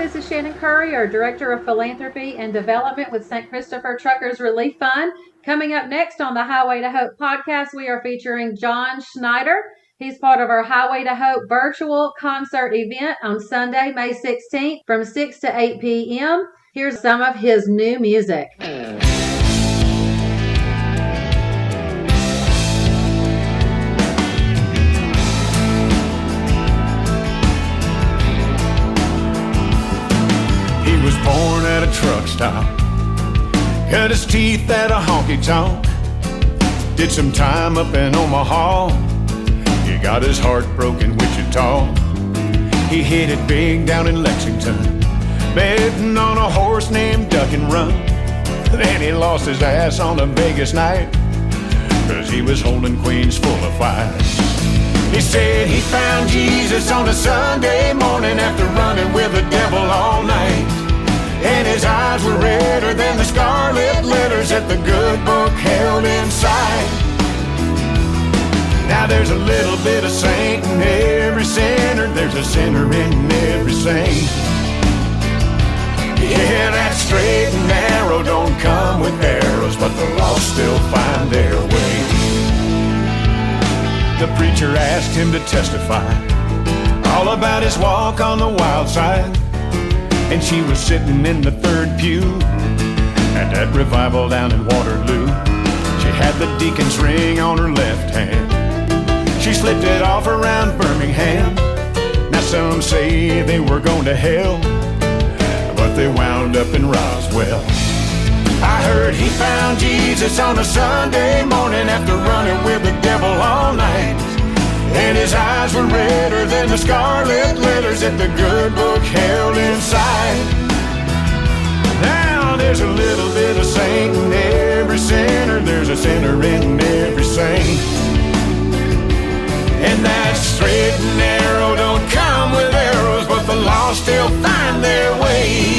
this is Shannon, Currier, Director of Philanthropy and Development with St. Christopher Truckers Relief Fund. Coming up next on the Highway to Hope podcast, we are featuring John Schneider. He's part of our Highway to Hope virtual concert event on Sunday, May 16th from 6 to 8 p.m. Here's some of his new music. He was born at a truck stop, cut his teeth at a honky-tonk, did some time up in Omaha, he got his heart broken in Wichita. He hit it big down in Lexington, betting on a horse named Duck and Run. Then he lost his ass on a Vegas night, 'cause he was holding queens full of fights. He said he found Jesus on a Sunday morning after running with the devil all night. And his eyes were redder than the scarlet letters that the good book held inside. Now there's a little bit of saint in every sinner, there's a sinner in every saint. Yeah, that straight and narrow don't come with arrows, but the lost still find their way. The preacher asked him to testify all about his walk on the wild side. And she was sitting in the third pew at that revival down in Waterloo. She had the deacon's ring on her left hand, she slipped it off around Birmingham. Now some say they were going to hell, but they wound up in Roswell. I heard he found Jesus on a Sunday morning after running with the devil all night. And his eyes were redder than the scarlet letters that the good book held inside. Now there's a little bit of saint in every sinner, there's a sinner in every saint. And that straight and narrow don't come with arrows, but the lost still find their way.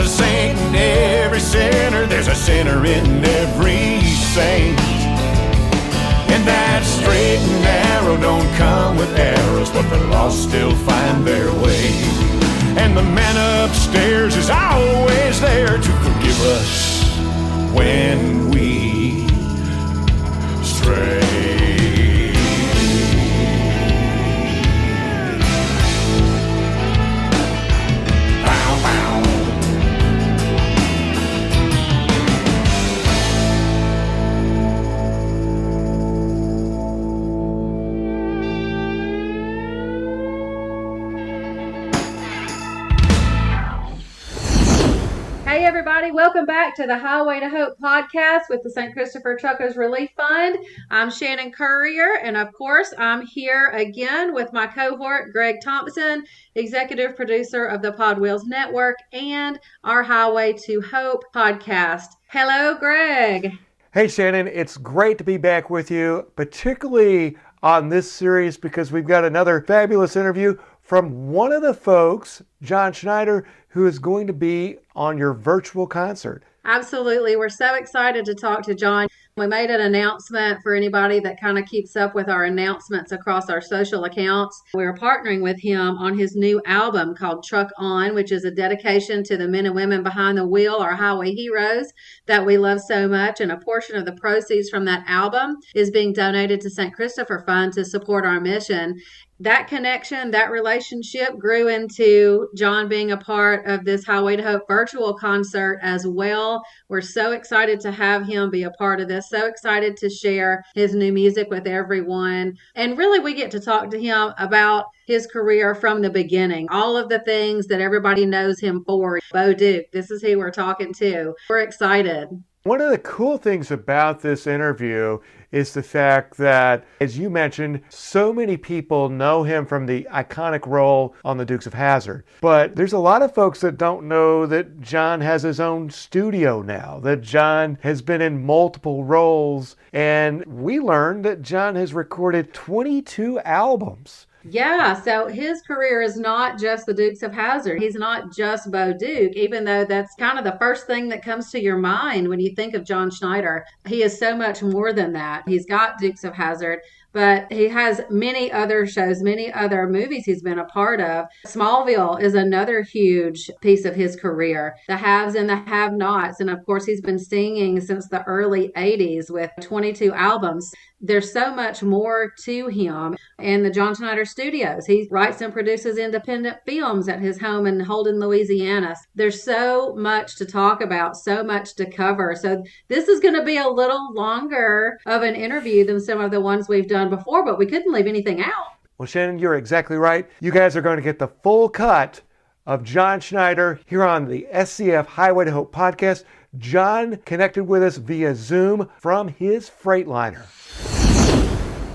Saint in every sinner, there's a sinner in every saint. And that straight and narrow don't come with arrows, but the lost still find their way. And the man upstairs is always there to forgive us when we stray. Hey everybody, welcome back to the Highway to Hope podcast with the St. Christopher Truckers Relief Fund. I'm Shannon Currier, and of course I'm here again with my cohort Greg Thompson, executive producer of the Pod Wheels Network and our Highway to Hope podcast. Hello Greg. Hey Shannon, it's great to be back with you, particularly on this series because we've got another fabulous interview from one of the folks, John Schneider, who is going to be on your virtual concert. Absolutely. We're so excited to talk to John. We made an announcement for anybody that kind of keeps up with our announcements across our social accounts. We're partnering with him on his new album called Truck On, which is a dedication to the men and women behind the wheel, our highway heroes that we love so much. And a portion of the proceeds from that album is being donated to St. Christopher Fund to support our mission. That connection, that relationship grew into John being a part of this Highway to Hope virtual concert as well. We're so excited to have him be a part of this, so excited to share his new music with everyone. And really, we get to talk to him about his career from the beginning, all of the things that everybody knows him for. Bo Duke, this is who we're talking to. We're excited. One of the cool things about this interview is the fact that, as you mentioned, so many people know him from the iconic role on the Dukes of Hazzard. But there's a lot of folks that don't know that John has his own studio now, that John has been in multiple roles. And we learned that John has recorded 22 albums. Yeah, so his career is not just the Dukes of Hazzard. He's not just Bo Duke, even though that's kind of the first thing that comes to your mind when you think of John Schneider. He is so much more than that. He's got Dukes of Hazzard, but he has many other shows, many other movies he's been a part of. Smallville is another huge piece of his career. The haves and the have-nots. And of course, he's been singing since the early 80s with 22 albums. There's so much more to him. And the John Schneider Studios, he writes and produces independent films at his home in Holden, Louisiana. There's so much to talk about, so much to cover. So this is going to be a little longer of an interview than some of the ones we've done before, but we couldn't leave anything out. Well, Shannon, you're exactly right. You guys are going to get the full cut of John Schneider here on the SCF Highway to Hope podcast. John connected with us via Zoom from his Freightliner.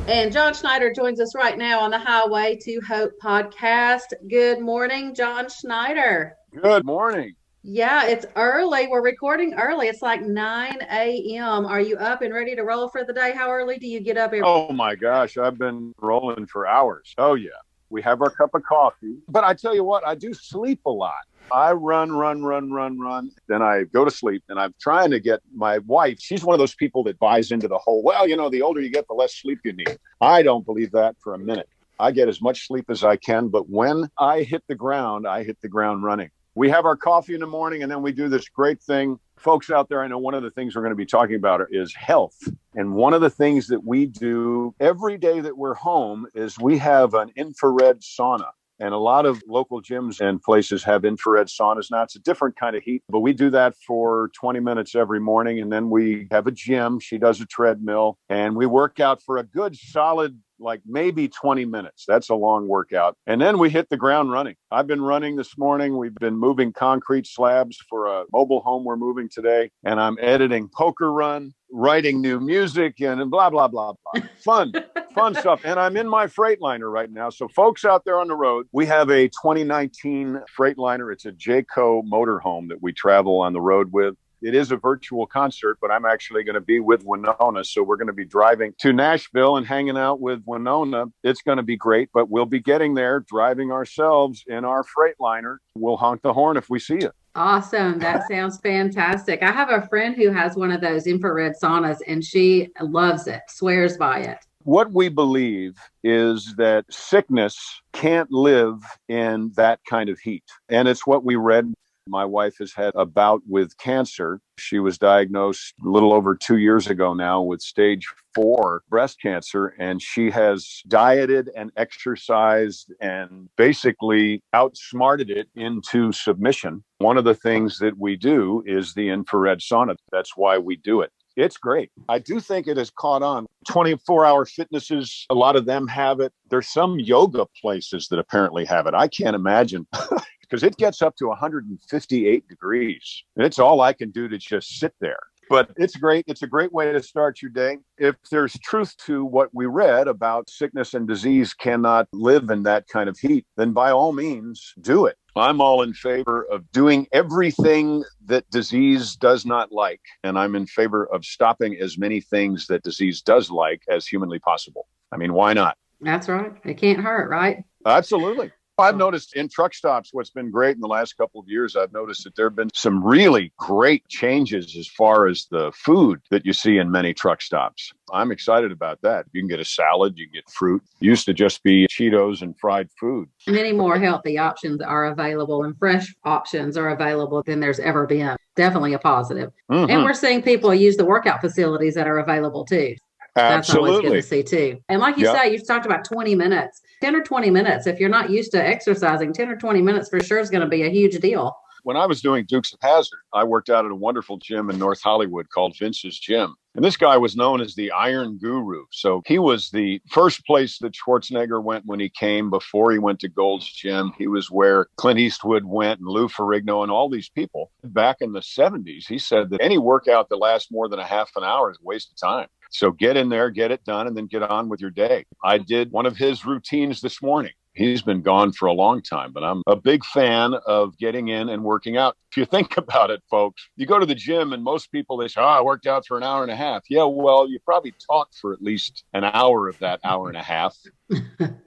And John Schneider joins us right now on the Highway to Hope podcast. Good morning, John Schneider. Good morning. Yeah, it's early. We're recording early. It's like 9 a.m. Are you up and ready to roll for the day? How early do you get up? Oh, my gosh. I've been rolling for hours. Oh, yeah. We have our cup of coffee. But I tell you what, I do sleep a lot. I run. Then I go to sleep, and I'm trying to get my wife. She's one of those people that buys into the whole, well, the older you get, the less sleep you need. I don't believe that for a minute. I get as much sleep as I can. But when I hit the ground running. We have our coffee in the morning, and then we do this great thing. Folks out there, I know one of the things we're going to be talking about is health. And one of the things that we do every day that we're home is we have an infrared sauna. And a lot of local gyms and places have infrared saunas now. It's a different kind of heat, but we do that for 20 minutes every morning. And then we have a gym. She does a treadmill, and we work out for a good solid, like maybe 20 minutes. That's a long workout. And then we hit the ground running. I've been running this morning. We've been moving concrete slabs for a mobile home we're moving today. And I'm editing Poker Run, writing new music, and blah, blah, blah, blah. Fun stuff. And I'm in my Freightliner right now. So folks out there on the road, we have a 2019 Freightliner. It's a Jayco motorhome that we travel on the road with. It is a virtual concert, but I'm actually going to be with Winona. So we're going to be driving to Nashville and hanging out with Winona. It's going to be great, but we'll be getting there, driving ourselves in our Freightliner. We'll honk the horn if we see it. Awesome. That sounds fantastic. I have a friend who has one of those infrared saunas, and she loves it, swears by it. What we believe is that sickness can't live in that kind of heat. And it's what we read. My wife has had a bout with cancer. She was diagnosed a little over 2 years ago now with stage 4 breast cancer. And she has dieted and exercised and basically outsmarted it into submission. One of the things that we do is the infrared sauna. That's why we do it. It's great. I do think it has caught on. 24-hour fitnesses, a lot of them have it. There's some yoga places that apparently have it. I can't imagine because it gets up to 158 degrees. And it's all I can do to just sit there. But it's great. It's a great way to start your day. If there's truth to what we read about sickness and disease cannot live in that kind of heat, then by all means, do it. I'm all in favor of doing everything that disease does not like. And I'm in favor of stopping as many things that disease does like as humanly possible. I mean, why not? That's right. It can't hurt, right? Absolutely. I've noticed in truck stops, what's been great in the last couple of years, I've noticed that there have been some really great changes as far as the food that you see in many truck stops. I'm excited about that. You can get a salad, you can get fruit. It used to just be Cheetos and fried food. Many more healthy options are available and fresh options are available than there's ever been. Definitely a positive. Mm-hmm. And we're seeing people use the workout facilities that are available too. That's Absolutely. always good to see too. And like you say, you've talked about 20 minutes, 10 or 20 minutes. If you're not used to exercising, 10 or 20 minutes for sure is going to be a huge deal. When I was doing Dukes of Hazzard, I worked out at a wonderful gym in North Hollywood called Vince's Gym. And this guy was known as the Iron Guru. So he was the first place that Schwarzenegger went when he came before he went to Gold's Gym. He was where Clint Eastwood went and Lou Ferrigno and all these people. Back in the 70s, he said that any workout that lasts more than a half an hour is a waste of time. So get in there, get it done, and then get on with your day. I did one of his routines this morning. He's been gone for a long time, but I'm a big fan of getting in and working out. If you think about it, folks, you go to the gym and most people, they say, I worked out for an hour and a half. Yeah, well, you probably talked for at least an hour of that hour and a half,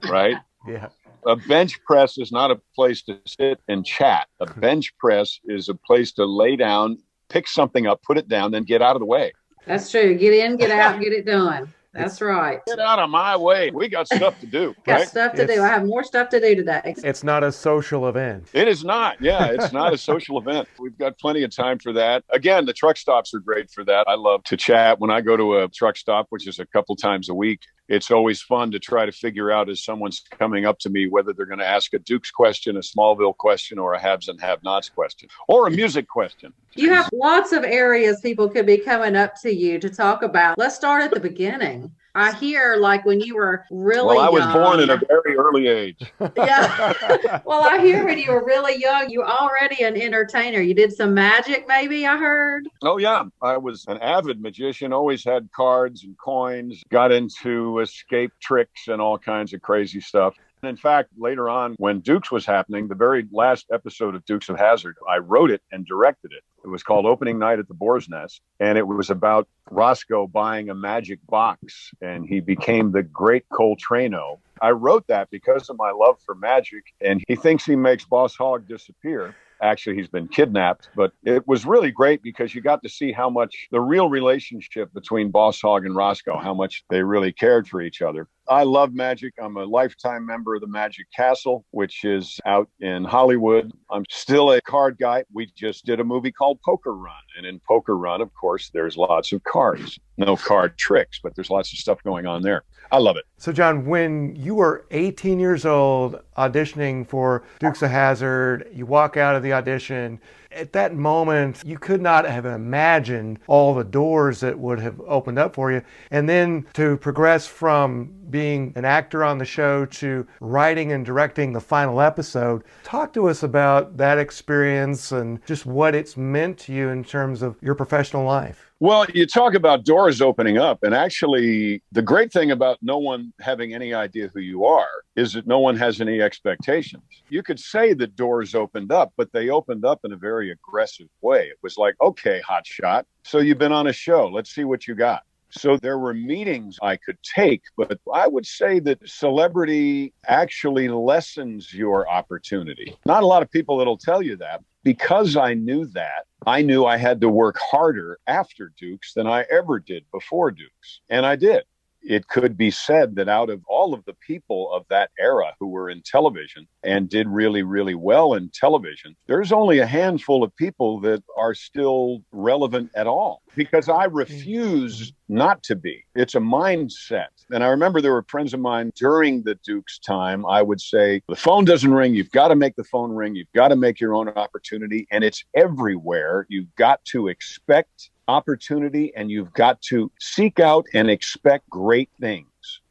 right? Yeah. A bench press is not a place to sit and chat. A bench press is a place to lay down, pick something up, put it down, then get out of the way. That's true. Get in, get out, get it done. That's right. Get out of my way. We got stuff to do. Got right? stuff to do. I have more stuff to do today. It's not a social event. It is not. Yeah, it's not a social event. We've got plenty of time for that. Again, the truck stops are great for that. I love to chat. When I go to a truck stop, which is a couple times a week, it's always fun to try to figure out as someone's coming up to me whether they're going to ask a Dukes question, a Smallville question, or a haves and have-nots question, or a music question. You have lots of areas people could be coming up to you to talk about. Let's start at the beginning. I hear like when you were really young. Well, I was born at a very early age. Yeah. Well, I hear when you were really young, you were already an entertainer. You did some magic, maybe, I heard. Oh, yeah. I was an avid magician, always had cards and coins, got into escape tricks and all kinds of crazy stuff. In fact, later on, when Dukes was happening, the very last episode of Dukes of Hazzard, I wrote it and directed it. It was called Opening Night at the Boar's Nest, and it was about Roscoe buying a magic box, and he became the great Coltrano. I wrote that because of my love for magic, and he thinks he makes Boss Hogg disappear. Actually, he's been kidnapped, but it was really great because you got to see how much the real relationship between Boss Hogg and Roscoe, how much they really cared for each other. I love magic. I'm a lifetime member of the Magic Castle, which is out in Hollywood. I'm still a card guy. We just did a movie called Poker Run. And in Poker Run, of course, there's lots of cards. No card tricks, but there's lots of stuff going on there. I love it. So, John, when you were 18 years old auditioning for Dukes of Hazzard, you walk out of the audition. At that moment, you could not have imagined all the doors that would have opened up for you. And then to progress from being an actor on the show to writing and directing the final episode, talk to us about that experience and just what it's meant to you in terms of your professional life. Well, you talk about doors opening up, and actually the great thing about no one having any idea who you are is that no one has any expectations. You could say the doors opened up, but they opened up in a very aggressive way. It was like, okay, hotshot, so you've been on a show. Let's see what you got. So there were meetings I could take, but I would say that celebrity actually lessens your opportunity. Not a lot of people that'll tell you that. Because I knew that, I knew I had to work harder after Dukes than I ever did before Dukes. And I did. It could be said that out of all of the people of that era who were in television and did really, really well in television, there's only a handful of people that are still relevant at all because I refuse not to be. It's a mindset. And I remember there were friends of mine during the Dukes time, I would say, the phone doesn't ring. You've got to make the phone ring. You've got to make your own opportunity. And it's everywhere. You've got to expect opportunity, and you've got to seek out and expect great things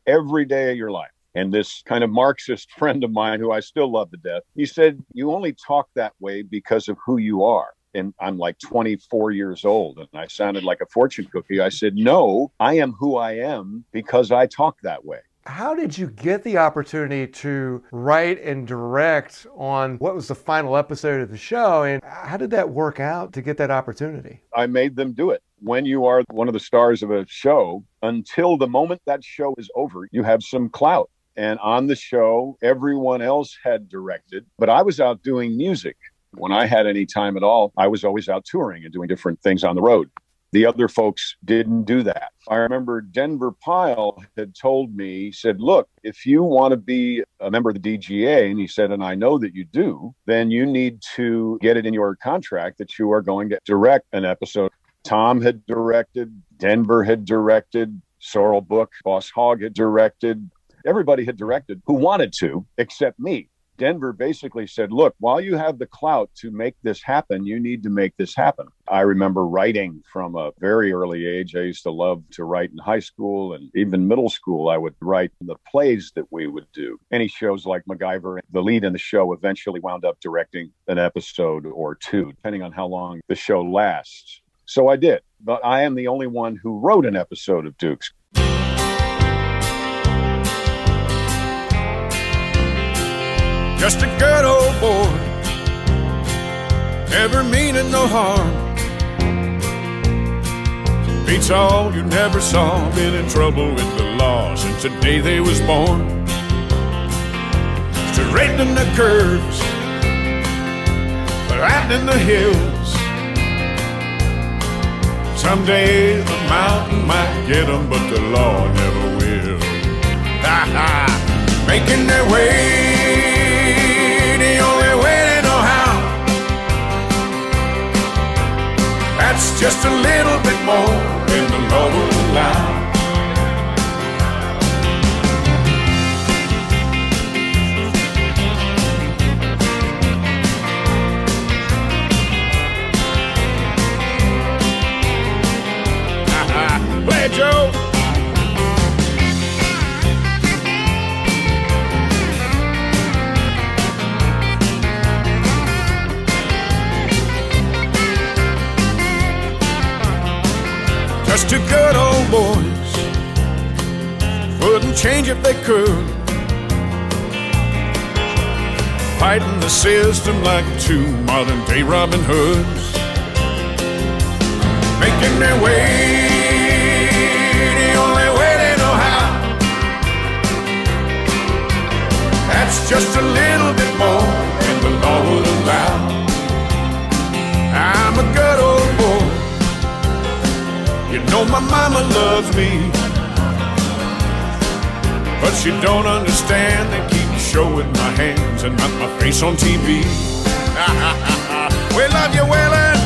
every day of your life. And this kind of Marxist friend of mine, who I still love to death, he said, you only talk that way because of who you are. And I'm like 24 years old, and I sounded like a fortune cookie. I said, no, I am who I am because I talk that way. How did you get the opportunity to write and direct on what was the final episode of the show? And how did that work out to get that opportunity? I made them do it. When you are one of the stars of a show, until the moment that show is over, you have some clout. And on the show, everyone else had directed, but I was out doing music. When I had any time at all, I was always out touring and doing different things on the road. The other folks didn't do that. I remember Denver Pyle had told me, he said, look, if you want to be a member of the DGA, and he said, and I know that you do, then you need to get it in your contract that you are going to direct an episode. Tom had directed, Denver had directed, Sorrel Book, Boss Hogg had directed. Everybody had directed who wanted to, except me. Denver basically said, look, while you have the clout to make this happen, you need to make this happen. I remember writing from a very early age. I used to love to write in high school and even middle school. I would write the plays that we would do. Any shows like MacGyver, the lead in the show eventually wound up directing an episode or two, depending on how long the show lasts. So I did, but I am the only one who wrote an episode of Dukes. Just a good old boy, never meaning no harm. Beats all you never saw, been in trouble with the law since the day they was born. lived in the curves, but out in the hills. Someday the mountain might get them, but the law never will. Ha ha! Making their way, the only way they know how. That's just a little bit more than the law will allow. Play it, Joe. Just two good old boys, wouldn't change if they could. Fighting the system like two modern day Robin Hoods. Making their way, the only way they know how. That's just a little bit more than the law would allow. I'm a good old boy. You know my mama loves me, but she don't understand. They keep showing my hands and not my face on TV. We love you, Waylon.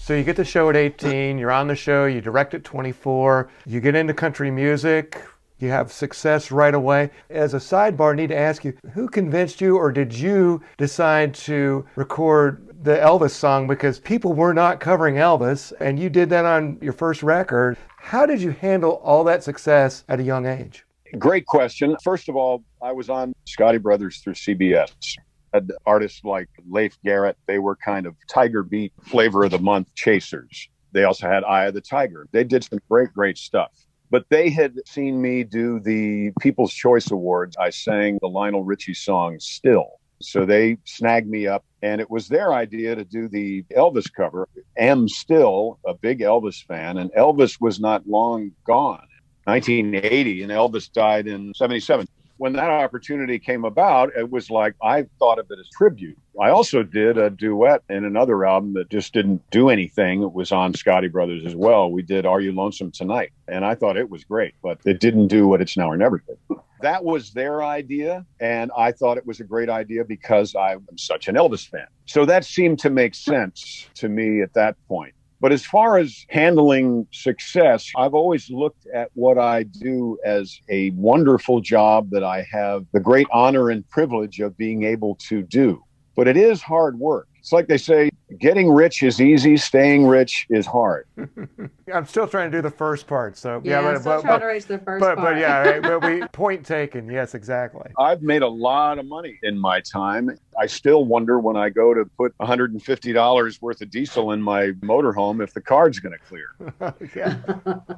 So you get the show at 18, you're on the show, you direct at 24, you get into country music, you have success right away. As a sidebar, I need to ask you, who convinced you, or did you decide to record the Elvis song? Because people were not covering Elvis, and you did that on your first record. How did you handle all that success at a young age? Great question. First of all, I was on Scotty Brothers through CBS. Had artists like Leif Garrett. They were kind of Tiger Beat Flavor of the Month chasers. They also had Eye of the Tiger. They did some great, great stuff. But they had seen me do the People's Choice Awards. I sang the Lionel Richie song Still. So they snagged me up, and it was their idea to do the Elvis cover. Am still a big Elvis fan, and Elvis was not long gone. 1980, and Elvis died in 77. When that opportunity came about, it was like I thought of it as tribute. I also did a duet in another album that just didn't do anything. It was on Scotty Brothers as well. We did Are You Lonesome Tonight? And I thought it was great, but it didn't do what It's Now or Never did. That was their idea, and I thought it was a great idea because I'm such an Elvis fan. So that seemed to make sense to me at that point. But as far as handling success, I've always looked at what I do as a wonderful job that I have the great honor and privilege of being able to do. But it is hard work. It's like they say, getting rich is easy, staying rich is hard. I'm still trying to do the first part. So yeah, I'm still trying to reach the first part. But yeah, but point taken. Yes, exactly. I've made a lot of money in my time. I still wonder when I go to put $150 worth of diesel in my motorhome if the card's going to clear. Yeah.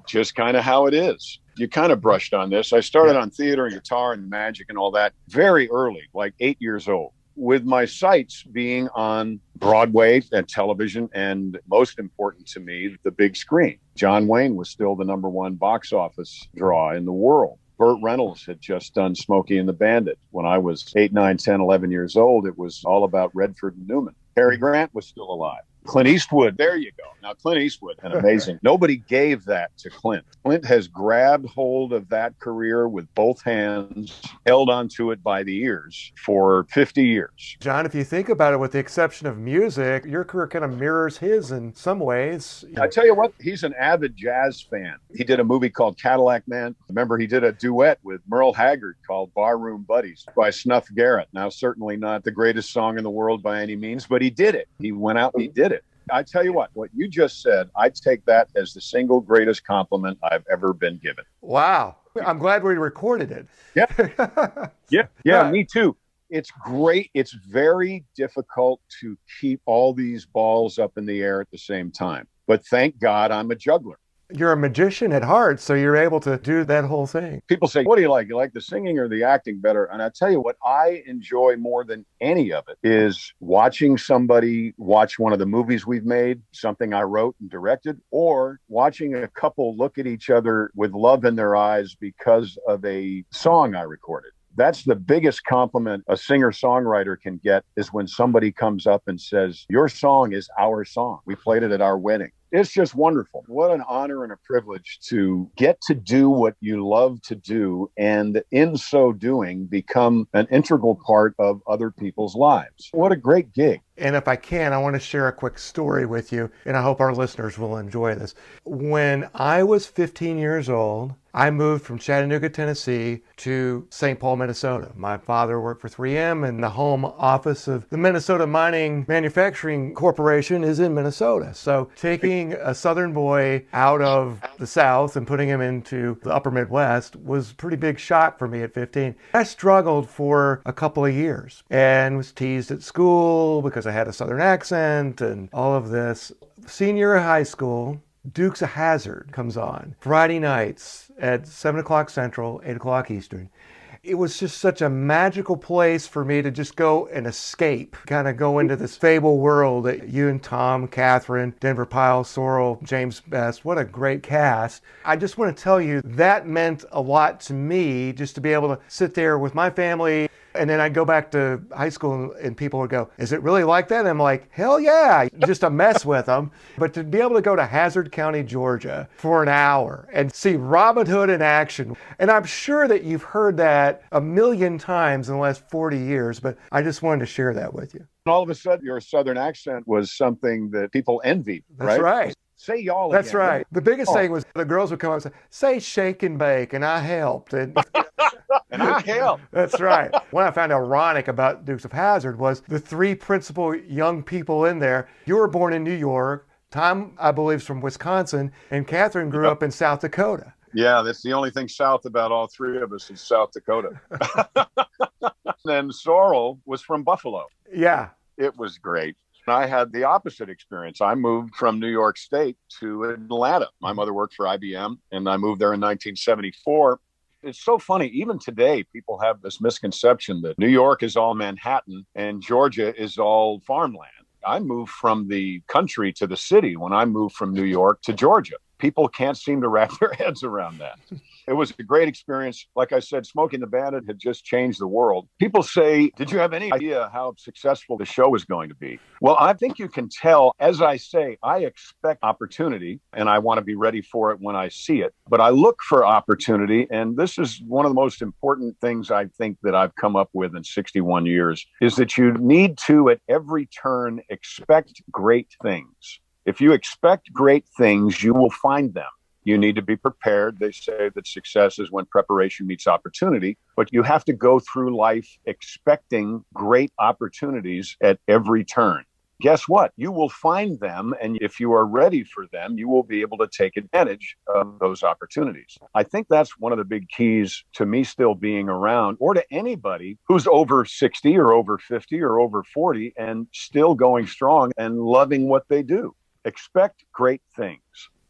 Just kind of how it is. You kind of brushed on this. I started on theater and guitar and magic and all that very early, like 8 years old, with my sights being on Broadway and television, and most important to me, the big screen. John Wayne was still the #1 box office draw in the world. Burt Reynolds had just done Smokey and the Bandit. When I was 8, 9, 10, 11 years old, it was all about Redford and Newman. Cary Grant was still alive. Clint Eastwood, there you go. Now, Clint Eastwood, an amazing. Nobody gave that to Clint. Clint has grabbed hold of that career with both hands, held onto it by the ears for 50 years. John, if you think about it, with the exception of music, your career kind of mirrors his in some ways. I tell you what, he's an avid jazz fan. He did a movie called Cadillac Man. Remember, he did a duet with Merle Haggard called Barroom Buddies by Snuff Garrett. Now, certainly not the greatest song in the world by any means, but he did it. He went out and he did it. I tell you what you just said, I take that as the single greatest compliment I've ever been given. Wow. I'm glad we recorded it. Yeah. Yeah, me too. It's great. It's very difficult to keep all these balls up in the air at the same time. But thank God I'm a juggler. You're a magician at heart, so you're able to do that whole thing. People say, what do you like? You like the singing or the acting better? And I tell you what I enjoy more than any of it is watching somebody watch one of the movies we've made, something I wrote and directed, or watching a couple look at each other with love in their eyes because of a song I recorded. That's the biggest compliment a singer-songwriter can get, is when somebody comes up and says, your song is our song. We played it at our wedding. It's just wonderful. What an honor and a privilege to get to do what you love to do, and in so doing, become an integral part of other people's lives. What a great gig. And if I can, I want to share a quick story with you, and I hope our listeners will enjoy this. When I was 15 years old, I moved from Chattanooga, Tennessee to St. Paul, Minnesota. My father worked for 3M, and the home office of the Minnesota Mining Manufacturing Corporation is in Minnesota. So taking a Southern boy out of the South and putting him into the upper Midwest was a pretty big shock for me at 15. I struggled for a couple of years and was teased at school because I had a Southern accent and all of this. Senior year of high school, Dukes of Hazzard comes on Friday nights at 7 o'clock Central, 8 o'clock Eastern. It was just such a magical place for me to just go and escape, kind of go into this fable world that you and Tom, Catherine, Denver Pyle, Sorrell, James Best, what a great cast. I just want to tell you that meant a lot to me, just to be able to sit there with my family. And then I'd go back to high school and people would go, is it really like that? And I'm like, hell yeah, just a mess with them. But to be able to go to Hazzard County, Georgia for an hour and see Robin Hood in action. And I'm sure that you've heard that a million times in the last 40 years, but I just wanted to share that with you. And all of a sudden, your Southern accent was something that people envied, right? That's right. Say y'all That's again. right. The biggest thing was the girls would come up and say shake and bake, and I helped. And I helped. That's right. What I found ironic about Dukes of Hazzard was the three principal young people in there. You were born in New York. Tom, I believe, is from Wisconsin, and Catherine grew up in South Dakota. Yeah, that's the only thing south about all three of us is South Dakota. And Sorrell was from Buffalo. Yeah. It was great. I had the opposite experience. I moved from New York State to Atlanta. My mother worked for IBM, and I moved there in 1974. It's so funny. Even today, people have this misconception that New York is all Manhattan and Georgia is all farmland. I moved from the country to the city when I moved from New York to Georgia. People can't seem to wrap their heads around that. It was a great experience. Like I said, Smoking the Bandit had just changed the world. People say, did you have any idea how successful the show was going to be? Well, I think you can tell. As I say, I expect opportunity and I want to be ready for it when I see it. But I look for opportunity. And this is one of the most important things I think that I've come up with in 61 years is that you need to, at every turn, expect great things. If you expect great things, you will find them. You need to be prepared. They say that success is when preparation meets opportunity, but you have to go through life expecting great opportunities at every turn. Guess what? You will find them, and if you are ready for them, you will be able to take advantage of those opportunities. I think that's one of the big keys to me still being around, or to anybody who's over 60 or over 50 or over 40 and still going strong and loving what they do. Expect great things.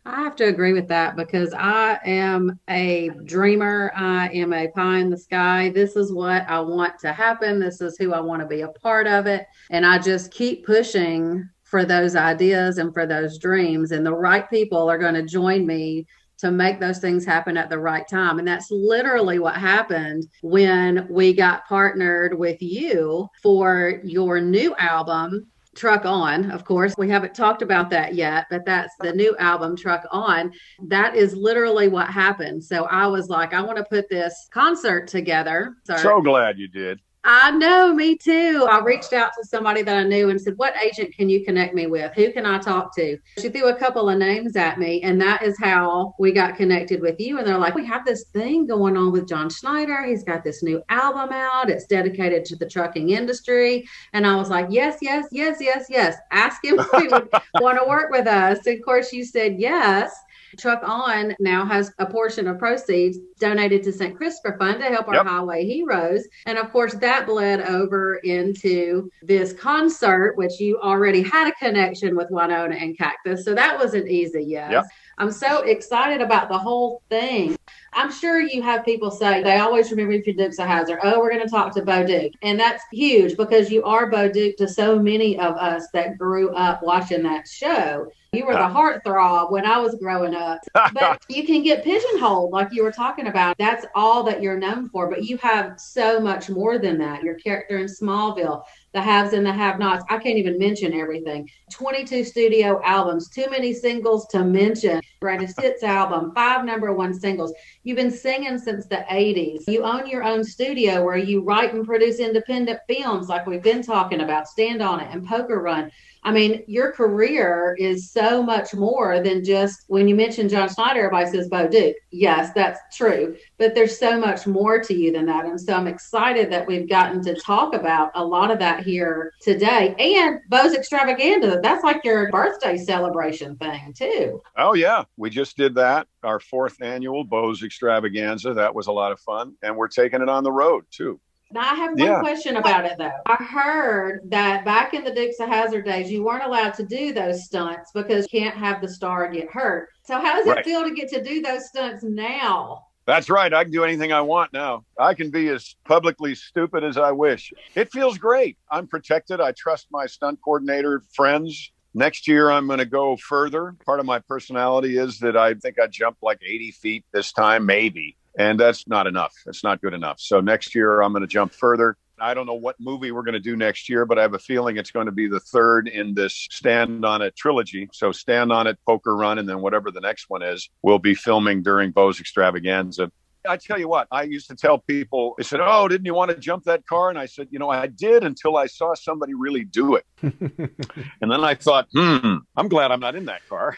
I have to agree with that because I am a dreamer. I am a pie in the sky. This is what I want to happen. This is who I want to be a part of it. And I just keep pushing for those ideas and for those dreams. And the right people are going to join me to make those things happen at the right time. And that's literally what happened when we got partnered with you for your new album, Truck On. Of course, we haven't talked about that yet, but that's the new album, Truck On. That is literally what happened. So I was like, I want to put this concert together. So glad you did. I know, me too. I reached out to somebody that I knew and said, what agent can you connect me with? Who can I talk to? She threw a couple of names at me, and that is how we got connected with you. And they're like, we have this thing going on with John Schneider. He's got this new album out. It's dedicated to the trucking industry. And I was like, yes, yes, yes, yes, yes. Ask him if he would want to work with us. And of course, you said yes. Truck On now has a portion of proceeds donated to St. Christopher Fund to help our highway heroes. And of course, that bled over into this concert, which you already had a connection with Winona and Cactus. So that was an easy yes. Yep. I'm so excited about the whole thing. I'm sure you have people say they always remember you for Dukes of Hazzard. Oh, we're going to talk to Bo Duke. And that's huge because you are Bo Duke to so many of us that grew up watching that show. You were the heartthrob when I was growing up. But you can get pigeonholed like you were talking about. That's all that you're known for. But you have so much more than that. Your character in Smallville, the haves and the have-nots. I can't even mention everything. 22 studio albums, too many singles to mention. Greatest Hits album, 5 #1 singles. You've been singing since the 80s. You own your own studio where you write and produce independent films like we've been talking about, Stand On It and Poker Run. I mean, your career is so much more than just, when you mention John Schneider, everybody says Bo Duke. Yes, that's true. But there's so much more to you than that. And so I'm excited that we've gotten to talk about a lot of that here today. And Bo's Extravaganza, that's like your birthday celebration thing too. Oh, yeah. We just did that. Our 4th annual Bo's Extravaganza. That was a lot of fun. And we're taking it on the road too. Now, I have one question about it, though. I heard that back in the Dukes of Hazzard days, you weren't allowed to do those stunts because you can't have the star get hurt. So how does it feel to get to do those stunts now? That's right. I can do anything I want now. I can be as publicly stupid as I wish. It feels great. I'm protected. I trust my stunt coordinator friends. Next year, I'm going to go further. Part of my personality is that I think I jumped like 80 feet this time, maybe. And that's not enough. It's not good enough. So next year, I'm going to jump further. I don't know what movie we're going to do next year, but I have a feeling it's going to be the 3rd in this Stand On It trilogy. So Stand On It, Poker Run, and then whatever the next one is, we'll be filming during Bo's Extravaganza. I tell you what, I used to tell people, they said, oh, didn't you want to jump that car? And I said, I did until I saw somebody really do it. And then I thought, I'm glad I'm not in that car.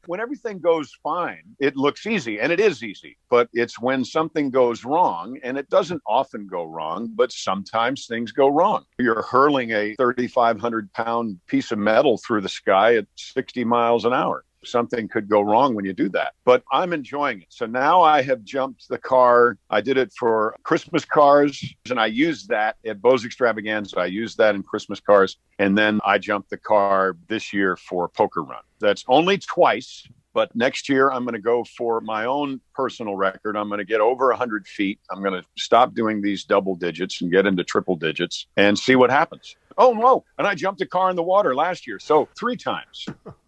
When everything goes fine, it looks easy, and it is easy. But it's when something goes wrong, and it doesn't often go wrong, but sometimes things go wrong. You're hurling a 3,500-pound piece of metal through the sky at 60 miles an hour. something could go wrong when you do that. But I'm enjoying it. So now I have jumped the car. I did it for Christmas cars, and I used that at Beau's Extravaganza. I used that in Christmas cars. And then I jumped the car this year for Poker Run. That's only twice. But next year, I'm going to go for my own personal record. I'm going to get over 100 feet. I'm going to stop doing these double digits and get into triple digits and see what happens. Oh, no. And I jumped a car in the water last year. So 3 times.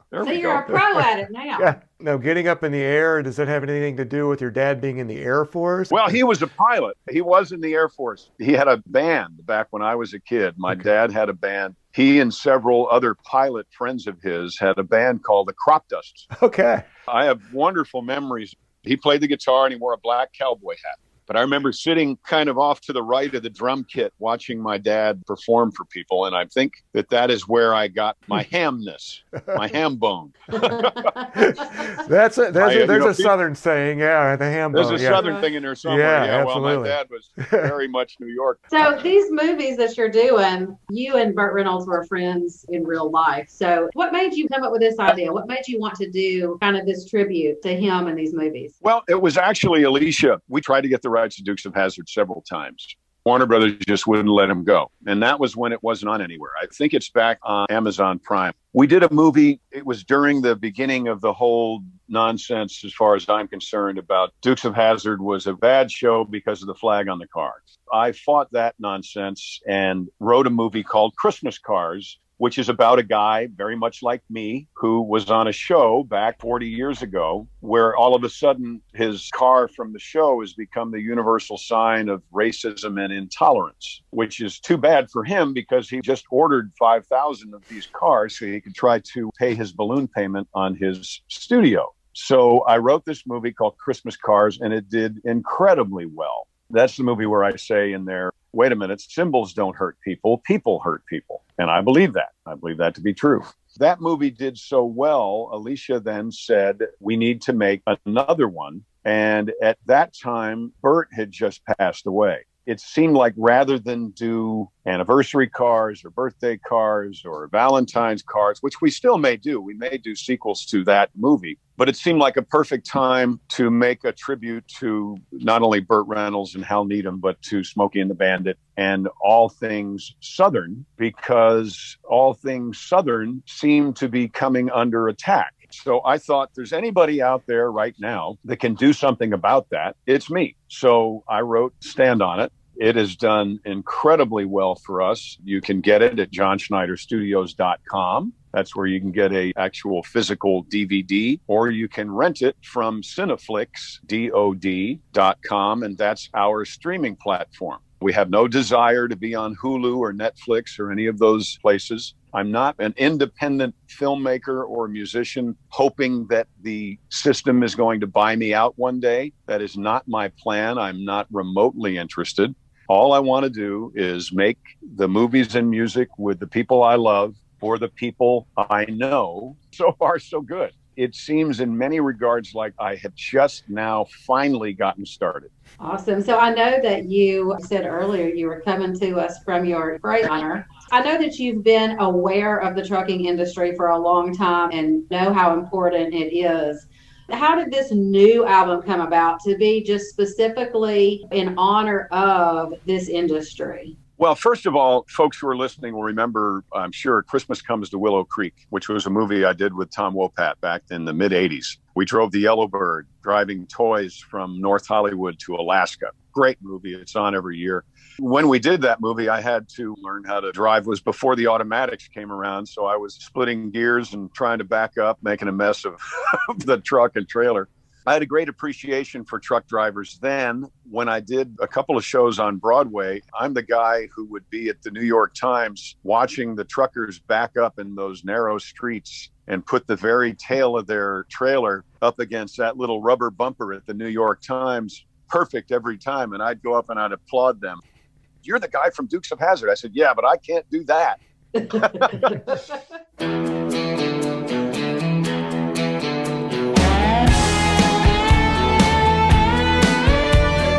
There So we you're go. a pro at it now. Yeah. Now, getting up in the air, does that have anything to do with your dad being in the Air Force? Well, he was a pilot. He was in the Air Force. He had a band back when I was a kid. My dad had a band. He and several other pilot friends of his had a band called the Crop Dusts. Okay. I have wonderful memories. He played the guitar and he wore a black cowboy hat. But I remember sitting kind of off to the right of the drum kit watching my dad perform for people. And I think that is where I got my hamness, my ham bone. There's a Southern saying, yeah, the ham bone. There's a yeah. Southern thing in there somewhere. Yeah, Well, absolutely. my dad was very much New York. So these movies that you're doing, you and Burt Reynolds were friends in real life. So what made you come up with this idea? What made you want to do kind of this tribute to him in these movies? Well, it was actually Alicia. We tried to get the rights to Dukes of Hazzard several times. Warner Brothers just wouldn't let him go. And that was when it wasn't on anywhere. I think it's back on Amazon Prime. We did a movie. It was during the beginning of the whole nonsense, as far as I'm concerned, about Dukes of Hazzard was a bad show because of the flag on the car. I fought that nonsense and wrote a movie called Christmas Cars, which is about a guy very much like me who was on a show back 40 years ago where all of a sudden his car from the show has become the universal sign of racism and intolerance, which is too bad for him because he just ordered 5,000 of these cars so he could try to pay his balloon payment on his studio. So I wrote this movie called Christmas Cars, and it did incredibly well. That's the movie where I say in there, wait a minute, symbols don't hurt people, people hurt people. And I believe that. I believe that to be true. That movie did so well, Alicia then said, we need to make another one. And at that time, Burt had just passed away. It seemed like rather than do anniversary cards or birthday cards or Valentine's cards, which we still may do, we may do sequels to that movie, but it seemed like a perfect time to make a tribute to not only Burt Reynolds and Hal Needham, but to Smokey and the Bandit and all things Southern, because all things Southern seem to be coming under attack. So I thought, there's anybody out there right now that can do something about that, it's me. So I wrote Stand On It. It has done incredibly well for us. You can get it at johnschneiderstudios.com. That's where you can get a actual physical DVD, or you can rent it from cineflixdod.com, and that's our streaming platform. We have no desire to be on Hulu or Netflix or any of those places. I'm not an independent filmmaker or musician hoping that the system is going to buy me out one day. That is not my plan. I'm not remotely interested. All I want to do is make the movies and music with the people I love for the people I know. So far, so good. It seems in many regards like I have just now finally gotten started. Awesome. So I know that you said earlier you were coming to us from your Freightliner. I know that you've been aware of the trucking industry for a long time and know how important it is. How did this new album come about to be just specifically in honor of this industry? Well, first of all, folks who are listening will remember, I'm sure, Christmas Comes to Willow Creek, which was a movie I did with Tom Wopat back in the mid-'80s. We drove the Yellowbird, driving toys from North Hollywood to Alaska. Great movie. It's on every year. When we did that movie, I had to learn how to drive. It was before the automatics came around, so I was splitting gears and trying to back up, making a mess of the truck and trailer. I had a great appreciation for truck drivers then. When I did a couple of shows on Broadway, I'm the guy who would be at the New York Times watching the truckers back up in those narrow streets and put the very tail of their trailer up against that little rubber bumper at the New York Times. Perfect every time. And I'd go up and I'd applaud them. You're the guy from Dukes of Hazzard. I said, yeah, but I can't do that.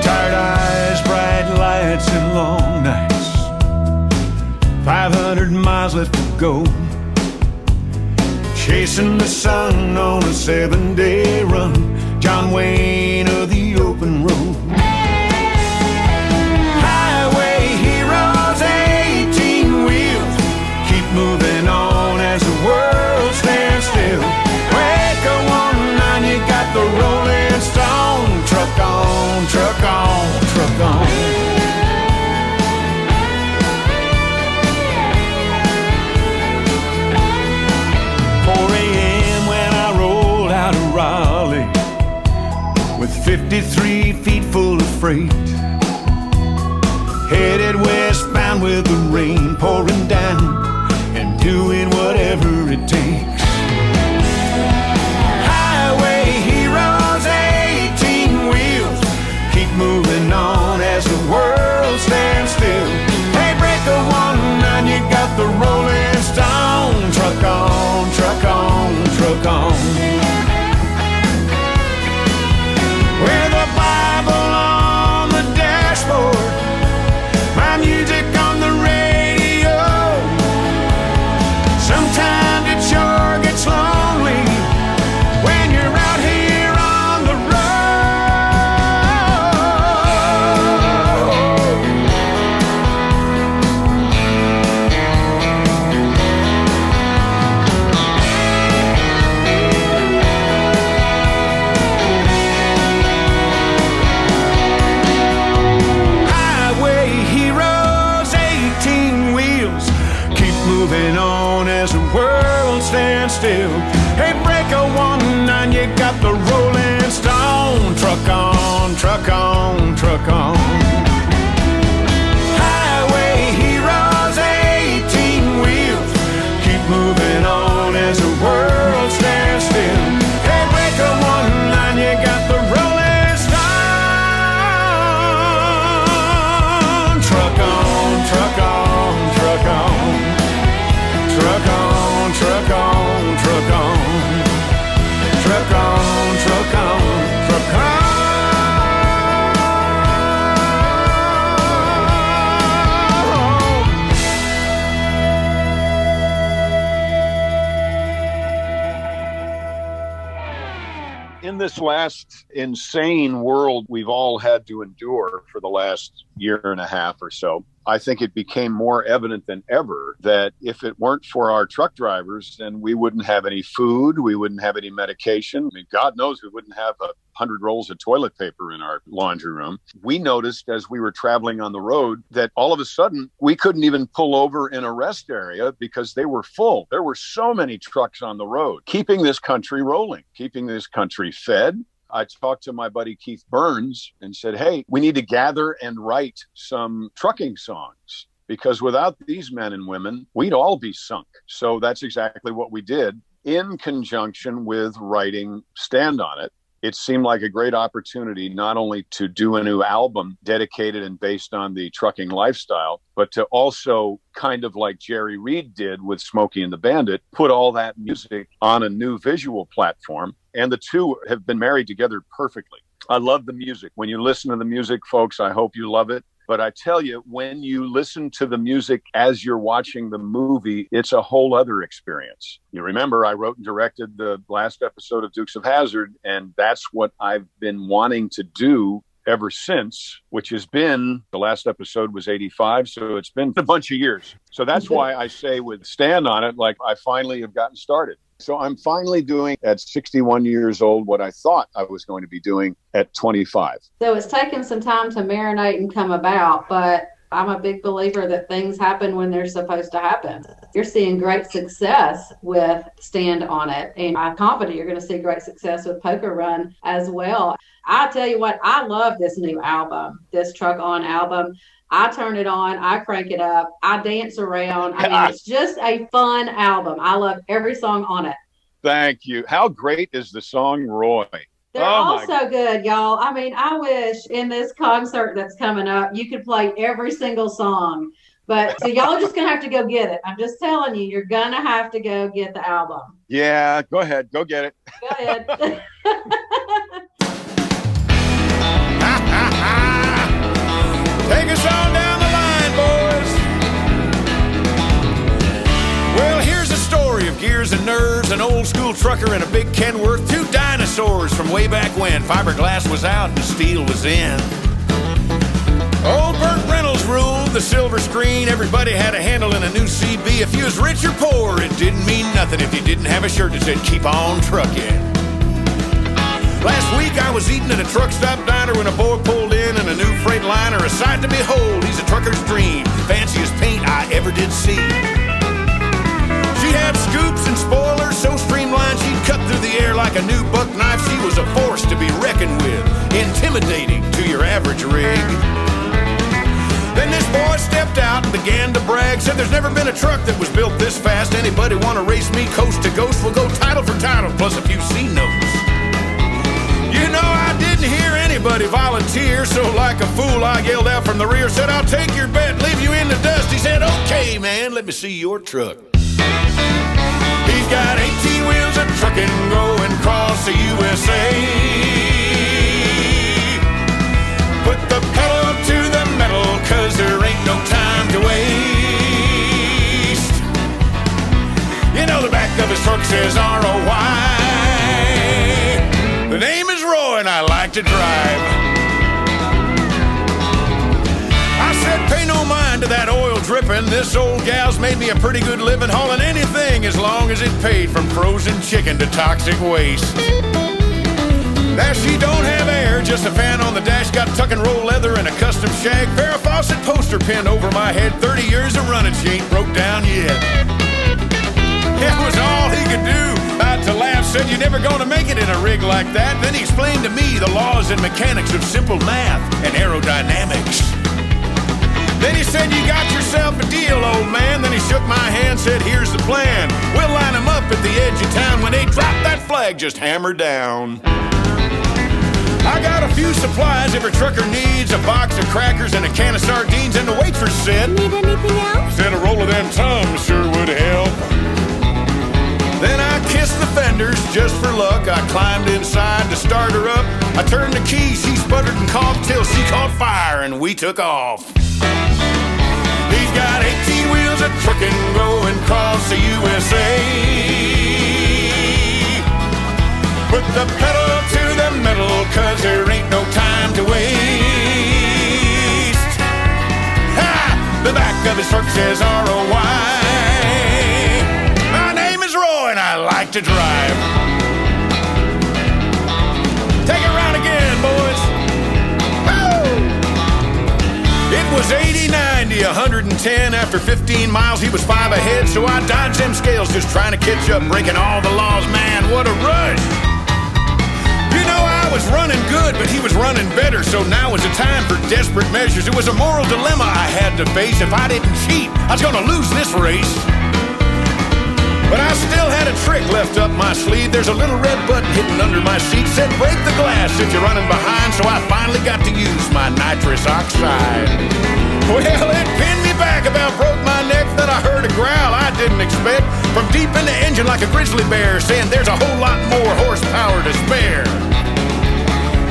Tired eyes, bright lights, and long nights. 500 miles left to go. chasing the sun on a 7-day run. John Wayne of the open road. Highway heroes, 18 wheels, keep moving on as the world stands still. Wake a 1-9, you got the Rolling Stone. Truck on, truck on, truck on. 4 a.m. when I rolled out of Raleigh with 53 feet full of freight, headed westbound with the rain pouring down and doing whatever it takes. Highway heroes, 18 wheels, keep moving on as the world stands still. Hey, break a 1-9, you got the Rolling Stone. Truck on, truck on, truck on. With a Bible on the dashboard, my music on the radio. Sometimes it sure gets lonely when you're out here on the road. Highway heroes, 18 wheels, keep moving on as the world stands still. Hey, break a 1-9, you got the Rolling Stone. Truck on, truck on, truck on. Highway heroes, 18 wheels, keep moving on as the world stands still. Hey, break a 1-9, you got the Rolling Stone. Truck on, truck on, truck on. Truck on, truck on, truck on. Truck on, truck on, truck on. In this last insane world we've all had to endure for the last year and a half or so, I think it became more evident than ever that if it weren't for our truck drivers, then we wouldn't have any food, we wouldn't have any medication. I mean, God knows we wouldn't have 100 rolls of toilet paper in our laundry room. We noticed as we were traveling on the road that all of a sudden we couldn't even pull over in a rest area because they were full. There were so many trucks on the road, keeping this country rolling, keeping this country fed. I talked to my buddy Keith Burns and said, hey, we need to gather and write some trucking songs because without these men and women, we'd all be sunk. So that's exactly what we did in conjunction with writing Stand On It. It seemed like a great opportunity not only to do a new album dedicated and based on the trucking lifestyle, but to also kind of like Jerry Reed did with Smokey and the Bandit, put all that music on a new visual platform. And the two have been married together perfectly. I love the music. When you listen to the music, folks, I hope you love it. But I tell you, when you listen to the music as you're watching the movie, it's a whole other experience. You remember, I wrote and directed the last episode of Dukes of Hazzard, and that's what I've been wanting to do ever since, which has been, the last episode was 85, so it's been a bunch of years. So that's why I say with Stand On It, like I finally have gotten started. So I'm finally doing at 61 years old what I thought I was going to be doing at 25. So it's taken some time to marinate and come about, but I'm a big believer that things happen when they're supposed to happen. You're seeing great success with Stand On It, and I'm confident you're going to see great success with Poker Run as well. I'll tell you what, I love this new album, this Truck On album. I turn it on, I crank it up, I dance around. I mean, it's just a fun album. I love every song on it. Thank you. How great is the song Roy? They're all so good, y'all. I mean, I wish in this concert that's coming up, you could play every single song. But so y'all are just going to have to go get it. I'm just telling you, you're going to have to go get the album. Yeah, go ahead. Go get it. Go ahead. Take us on down the line, boys. Well, here's a story of gears and nerves, an old trucker and a big Kenworth, two dinosaurs from way back when fiberglass was out and steel was in. Old Burt Reynolds ruled the silver screen. Everybody had a handle in a new CB. If you was rich or poor, it didn't mean nothing if you didn't have a shirt that said, "Keep on trucking." Last week I was eating at a truck stop diner when a boy pulled in a new Freightliner, a sight to behold. He's a trucker's dream, fanciest paint I ever did see. She had scoops and spoilers so streamlined she'd cut through the air like a new buck knife. She was a force to be reckoned with, intimidating to your average rig. Then this boy stepped out and began to brag, said there's never been a truck that was built this fast. Anybody want to race me coast to coast? We'll go title for title plus a few C notes. You know, I didn't hear anybody volunteer, so like a fool I yelled out from the rear, said I'll take your bet, leave you in the dust. He said, okay man, let me see your truck. He's got 18 wheels of trucking going across the USA. Put the pedal to the metal, cause there ain't no time to waste. You know the back of his truck says ROY. The name is Roy and I like to drive. I said pay no mind to that oil dripping. This old gal's made me a pretty good living hauling anything as long as it paid, from frozen chicken to toxic waste. Now she don't have air, just a fan on the dash, got tuck and roll leather and a custom shag, Farrah Fawcett poster pinned over my head. 30 years of running, she ain't broke down yet. It was all he could do not to laugh, said you're never gonna make it in a rig like that. Then he explained to me the laws and mechanics of simple math and aerodynamics. Then he said, you got yourself a deal, old man. Then he shook my hand, said, here's the plan. We'll line them up at the edge of town. When they drop that flag, just hammer down. I got a few supplies every trucker needs, a box of crackers and a can of sardines. And the waitress said, need anything else? Said a roll of them Tums sure would help. Then I kissed the fenders just for luck. I climbed inside to start her up. I turned the key, she sputtered and coughed till she caught fire and we took off. He's got 18 wheels of trucking going across the USA. Put the pedal to the metal, cause there ain't no time to waste. Ha! The back of his truck says ROY. My name is Roy and I like to drive. Take it round again, boys. Woo! It was 80, 90, 110. After 15 miles, he was 5 ahead, so I dodged them scales just trying to catch up, breaking all the laws. Man, what a rush. You know, I was running good, but he was running better, so now was the time for desperate measures. It was a moral dilemma I had to face. If I didn't cheat, I was gonna lose this race. But I still had a trick left up my sleeve. There's a little red button hidden under my seat. Said break the glass if you're running behind. So I finally got to use my nitrous oxide. Well, it pinned me back, about broke my neck. Then I heard a growl I didn't expect from deep in the engine like a grizzly bear, saying there's a whole lot more horsepower to spare.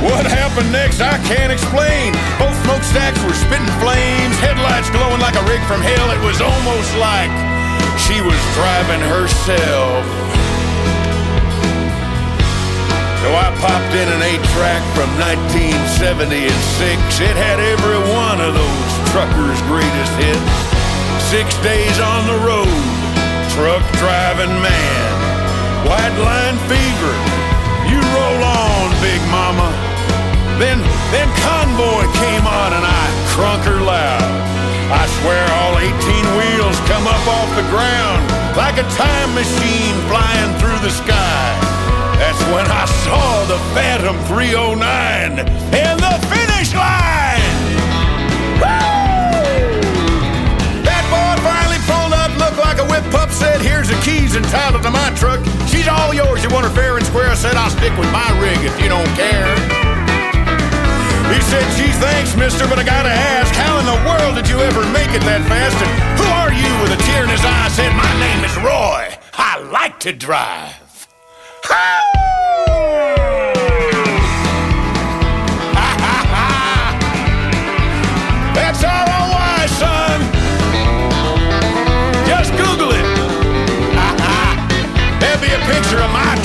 What happened next I can't explain. Both smokestacks were spitting flames, headlights glowing like a rig from hell. It was almost like she was driving herself. So I popped in an 8-track from 1976. It had every one of those truckers' greatest hits. 6 days on the road, truck driving man, white line fever, you roll on, big mama. Then Convoy came on and I crunk her loud. I swear all 18 wheels come up off the ground like a time machine flying through the sky. That's when I saw the Phantom 309 and the finish line. Woo! That boy finally pulled up, looked like a whip pup, said, here's the keys and title to my truck. She's all yours, you want her fair and square. I said, I'll stick with my rig if you don't care. He said, gee, thanks, mister, but I gotta ask, how in the world did you ever make it that fast? And who are you? With a tear in his eye, said, my name is Roy. I like to drive. That's ROY, son. Just Google it. There'll be a picture of my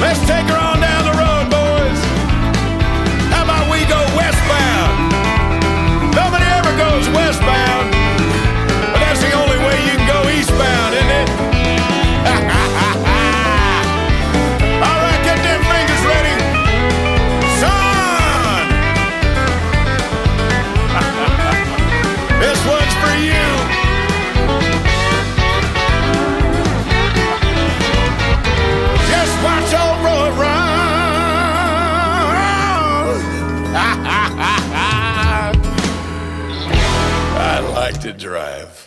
Let's take her on down the road, boys. How about we go westbound? Nobody ever goes westbound, but that's the only way you can go eastbound, isn't it? All right, get them fingers ready. Son! This one's for you. Just watch old road run. I like to drive.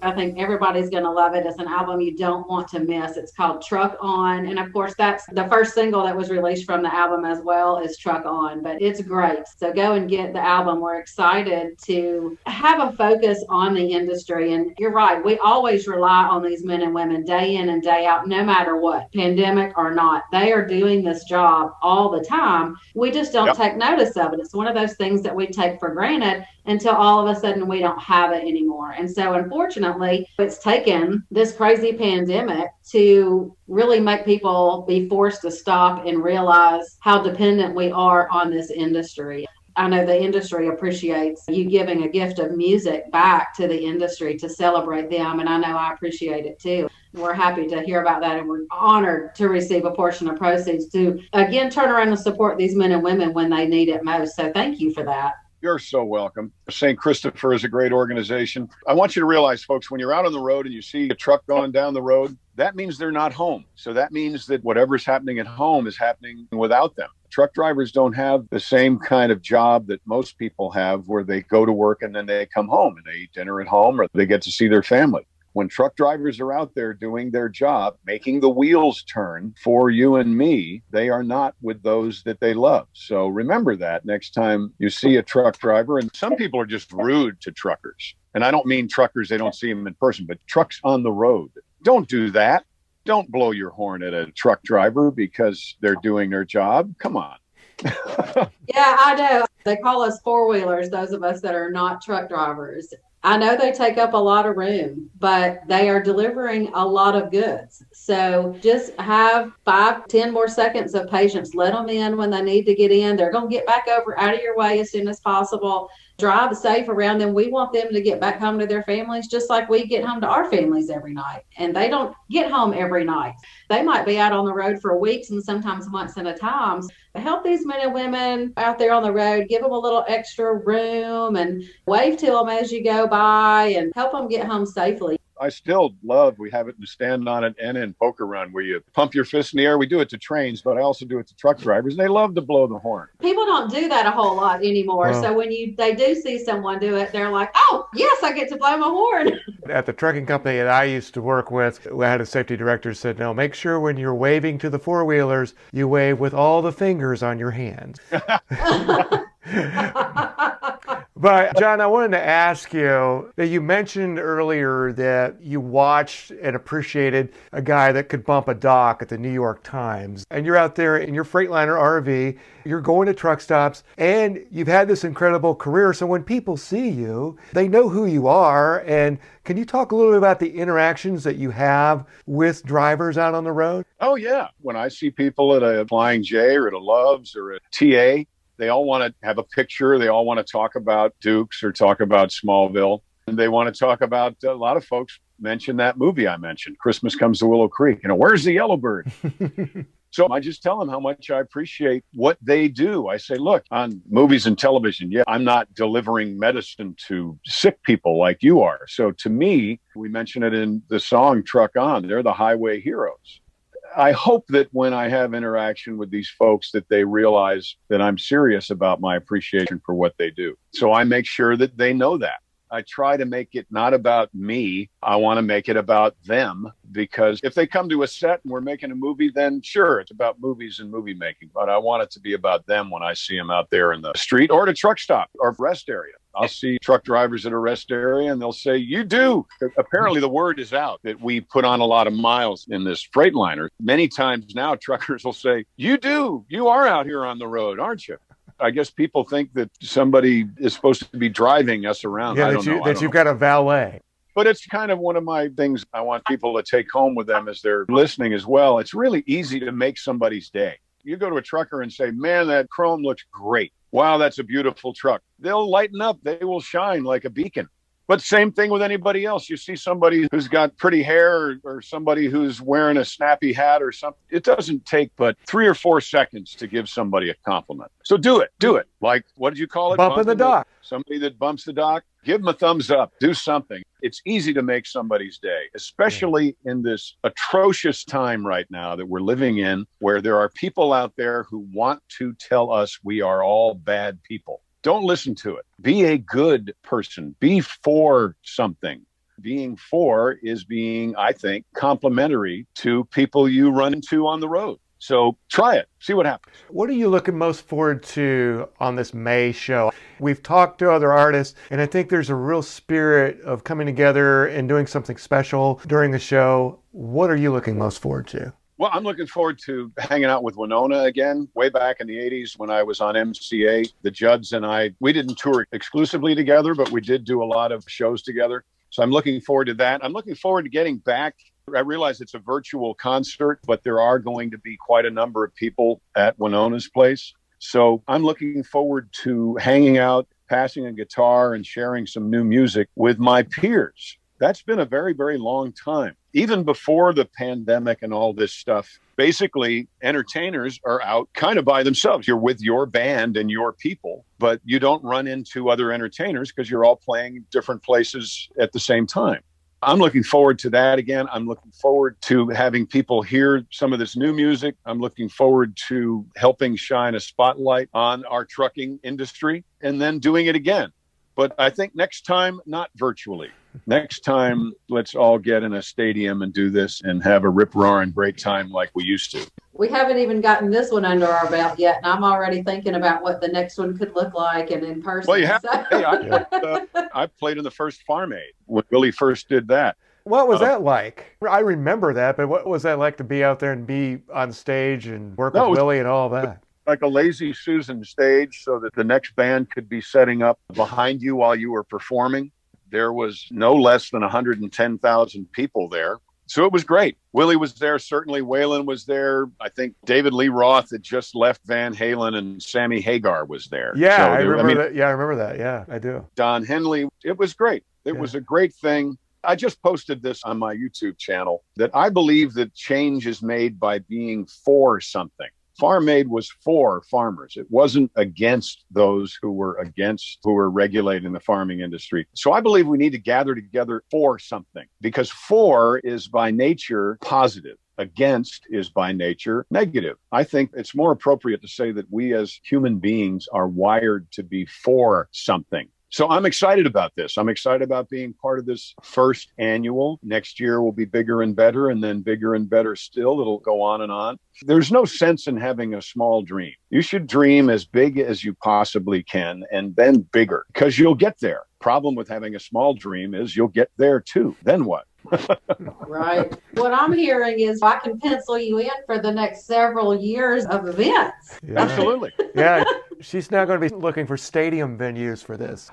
I think everybody's going to love it. It's an album you don't want to miss. It's called Truck On. And of course, that's the first single that was released from the album as well, is Truck On. But it's great. So go and get the album. We're excited to have a focus on the industry. And you're right. We always rely on these men and women day in and day out, no matter what, pandemic or not. They are doing this job all the time. We just don't take notice of it. It's one of those things that we take for granted until all of a sudden we don't have it anymore. And so unfortunately, it's taken this crazy pandemic to really make people be forced to stop and realize how dependent we are on this industry. I know the industry appreciates you giving a gift of music back to the industry to celebrate them, and I know I appreciate it too. We're happy to hear about that, and we're honored to receive a portion of proceeds to, again, turn around and support these men and women when they need it most. So thank you for that. You're so welcome. St. Christopher is a great organization. I want you to realize, folks, when you're out on the road and you see a truck going down the road, that means they're not home. So that means that whatever's happening at home is happening without them. Truck drivers don't have the same kind of job that most people have, where they go to work and then they come home and they eat dinner at home, or they get to see their family. When truck drivers are out there doing their job, making the wheels turn for you and me, they are not with those that they love. So remember that next time you see a truck driver. And some people are just rude to truckers. And I don't mean truckers, they don't see them in person, but trucks on the road. Don't do that. Don't blow your horn at a truck driver because they're doing their job. Come on. Yeah, I know. They call us four-wheelers, those of us that are not truck drivers. I know they take up a lot of room, but they are delivering a lot of goods. So just have 5-10 more seconds of patience. Let them in when they need to get in. They're going to get back over out of your way as soon as possible. Drive safe around them. We want them to get back home to their families just like we get home to our families every night. And they don't get home every night. They might be out on the road for weeks and sometimes months at a time. Help these men and women out there on the road. Give them a little extra room and wave to them as you go by and help them get home safely. I still love, we have it in the Stand On It and in Poker Run, where you pump your fist in the air. We do it to trains, but I also do it to truck drivers. They love to blow the horn. People don't do that a whole lot anymore. So when they do see someone do it, they're like, oh, yes, I get to blow my horn. At the trucking company that I used to work with, we had a safety director who said, no, make sure when you're waving to the four-wheelers, you wave with all the fingers on your hands. But John, I wanted to ask you that you mentioned earlier that you watched and appreciated a guy that could bump a dock at the New York Times. And you're out there in your Freightliner RV, you're going to truck stops, and you've had this incredible career. So when people see you, they know who you are. And can you talk a little bit about the interactions that you have with drivers out on the road? Oh, yeah. When I see people at a Flying J or at a Love's or a TA, they all want to have a picture. They all want to talk about Dukes or talk about Smallville. And they want to talk about, a lot of folks mention that movie I mentioned, Christmas Comes to Willow Creek. Where's the yellow bird? So I just tell them how much I appreciate what they do. I say, look, on movies and television, I'm not delivering medicine to sick people like you are. So to me, we mention it in the song Truck On, they're the highway heroes. I hope that when I have interaction with these folks that they realize that I'm serious about my appreciation for what they do. So I make sure that they know that. I try to make it not about me. I want to make it about them, because if they come to a set and we're making a movie, then sure, it's about movies and movie making. But I want it to be about them when I see them out there in the street or at a truck stop or rest area. I'll see truck drivers at a rest area and they'll say, you do. Apparently the word is out that we put on a lot of miles in this Freightliner. Many times now truckers will say, you do. You are out here on the road, aren't you? I guess people think that somebody is supposed to be driving us around. Yeah, I don't know. You've got a valet. But it's kind of one of my things I want people to take home with them as they're listening as well. It's really easy to make somebody's day. You go to a trucker and say, man, that chrome looks great. Wow, that's a beautiful truck. They'll lighten up. They will shine like a beacon. But same thing with anybody else. You see somebody who's got pretty hair or somebody who's wearing a snappy hat or something. It doesn't take but 3 or 4 seconds to give somebody a compliment. So do it. Like, what did you call it? Bumping the dock. Somebody that bumps the dock. Give them a thumbs up. Do something. It's easy to make somebody's day, especially in this atrocious time right now that we're living in, where there are people out there who want to tell us we are all bad people. Don't listen to it. Be a good person. Be for something. Being for is being, I think, complimentary to people you run into on the road. So try it. See what happens. What are you looking most forward to on this May show? We've talked to other artists, and I think there's a real spirit of coming together and doing something special during the show. What are you looking most forward to? Well, I'm looking forward to hanging out with Winona again. Way back in the 80s when I was on MCA, the Judds and I, we didn't tour exclusively together, but we did do a lot of shows together. So I'm looking forward to that. I'm looking forward to getting back. I realize it's a virtual concert, but there are going to be quite a number of people at Winona's place. So I'm looking forward to hanging out, passing a guitar, and sharing some new music with my peers. That's been a very, very long time. Even before the pandemic and all this stuff, basically entertainers are out kind of by themselves. You're with your band and your people, but you don't run into other entertainers because you're all playing different places at the same time. I'm looking forward to that again. I'm looking forward to having people hear some of this new music. I'm looking forward to helping shine a spotlight on our trucking industry and then doing it again. But I think next time, not virtually. Next time, let's all get in a stadium and do this and have a rip-roaring great time like we used to. We haven't even gotten this one under our belt yet, and I'm already thinking about what the next one could look like and in person. Well, you have. So. Hey, I played in the first Farm Aid when Willie first did that. What was that like? I remember that, but what was that like to be out there and be on stage and work with Willie and all that? Like a Lazy Susan stage so that the next band could be setting up behind you while you were performing. There was no less than 110,000 people there. So it was great. Willie was there. Certainly Waylon was there. I think David Lee Roth had just left Van Halen and Sammy Hagar was there. Yeah, so I remember that. Yeah, I remember that. Yeah, I do. Don Henley. It was great. It was a great thing. I just posted this on my YouTube channel that I believe that change is made by being for something. Farm Aid was for farmers. It wasn't against those who were regulating the farming industry. So I believe we need to gather together for something, because for is by nature positive. Against is by nature negative. I think it's more appropriate to say that we as human beings are wired to be for something. So I'm excited about this. I'm excited about being part of this first annual. Next year will be bigger and better, and then bigger and better still. It'll go on and on. There's no sense in having a small dream. You should dream as big as you possibly can and then bigger, because you'll get there. Problem with having a small dream is you'll get there too. Then what? Right. What I'm hearing is I can pencil you in for the next several years of events. Yeah. Absolutely. Yeah. She's now going to be looking for stadium venues for this.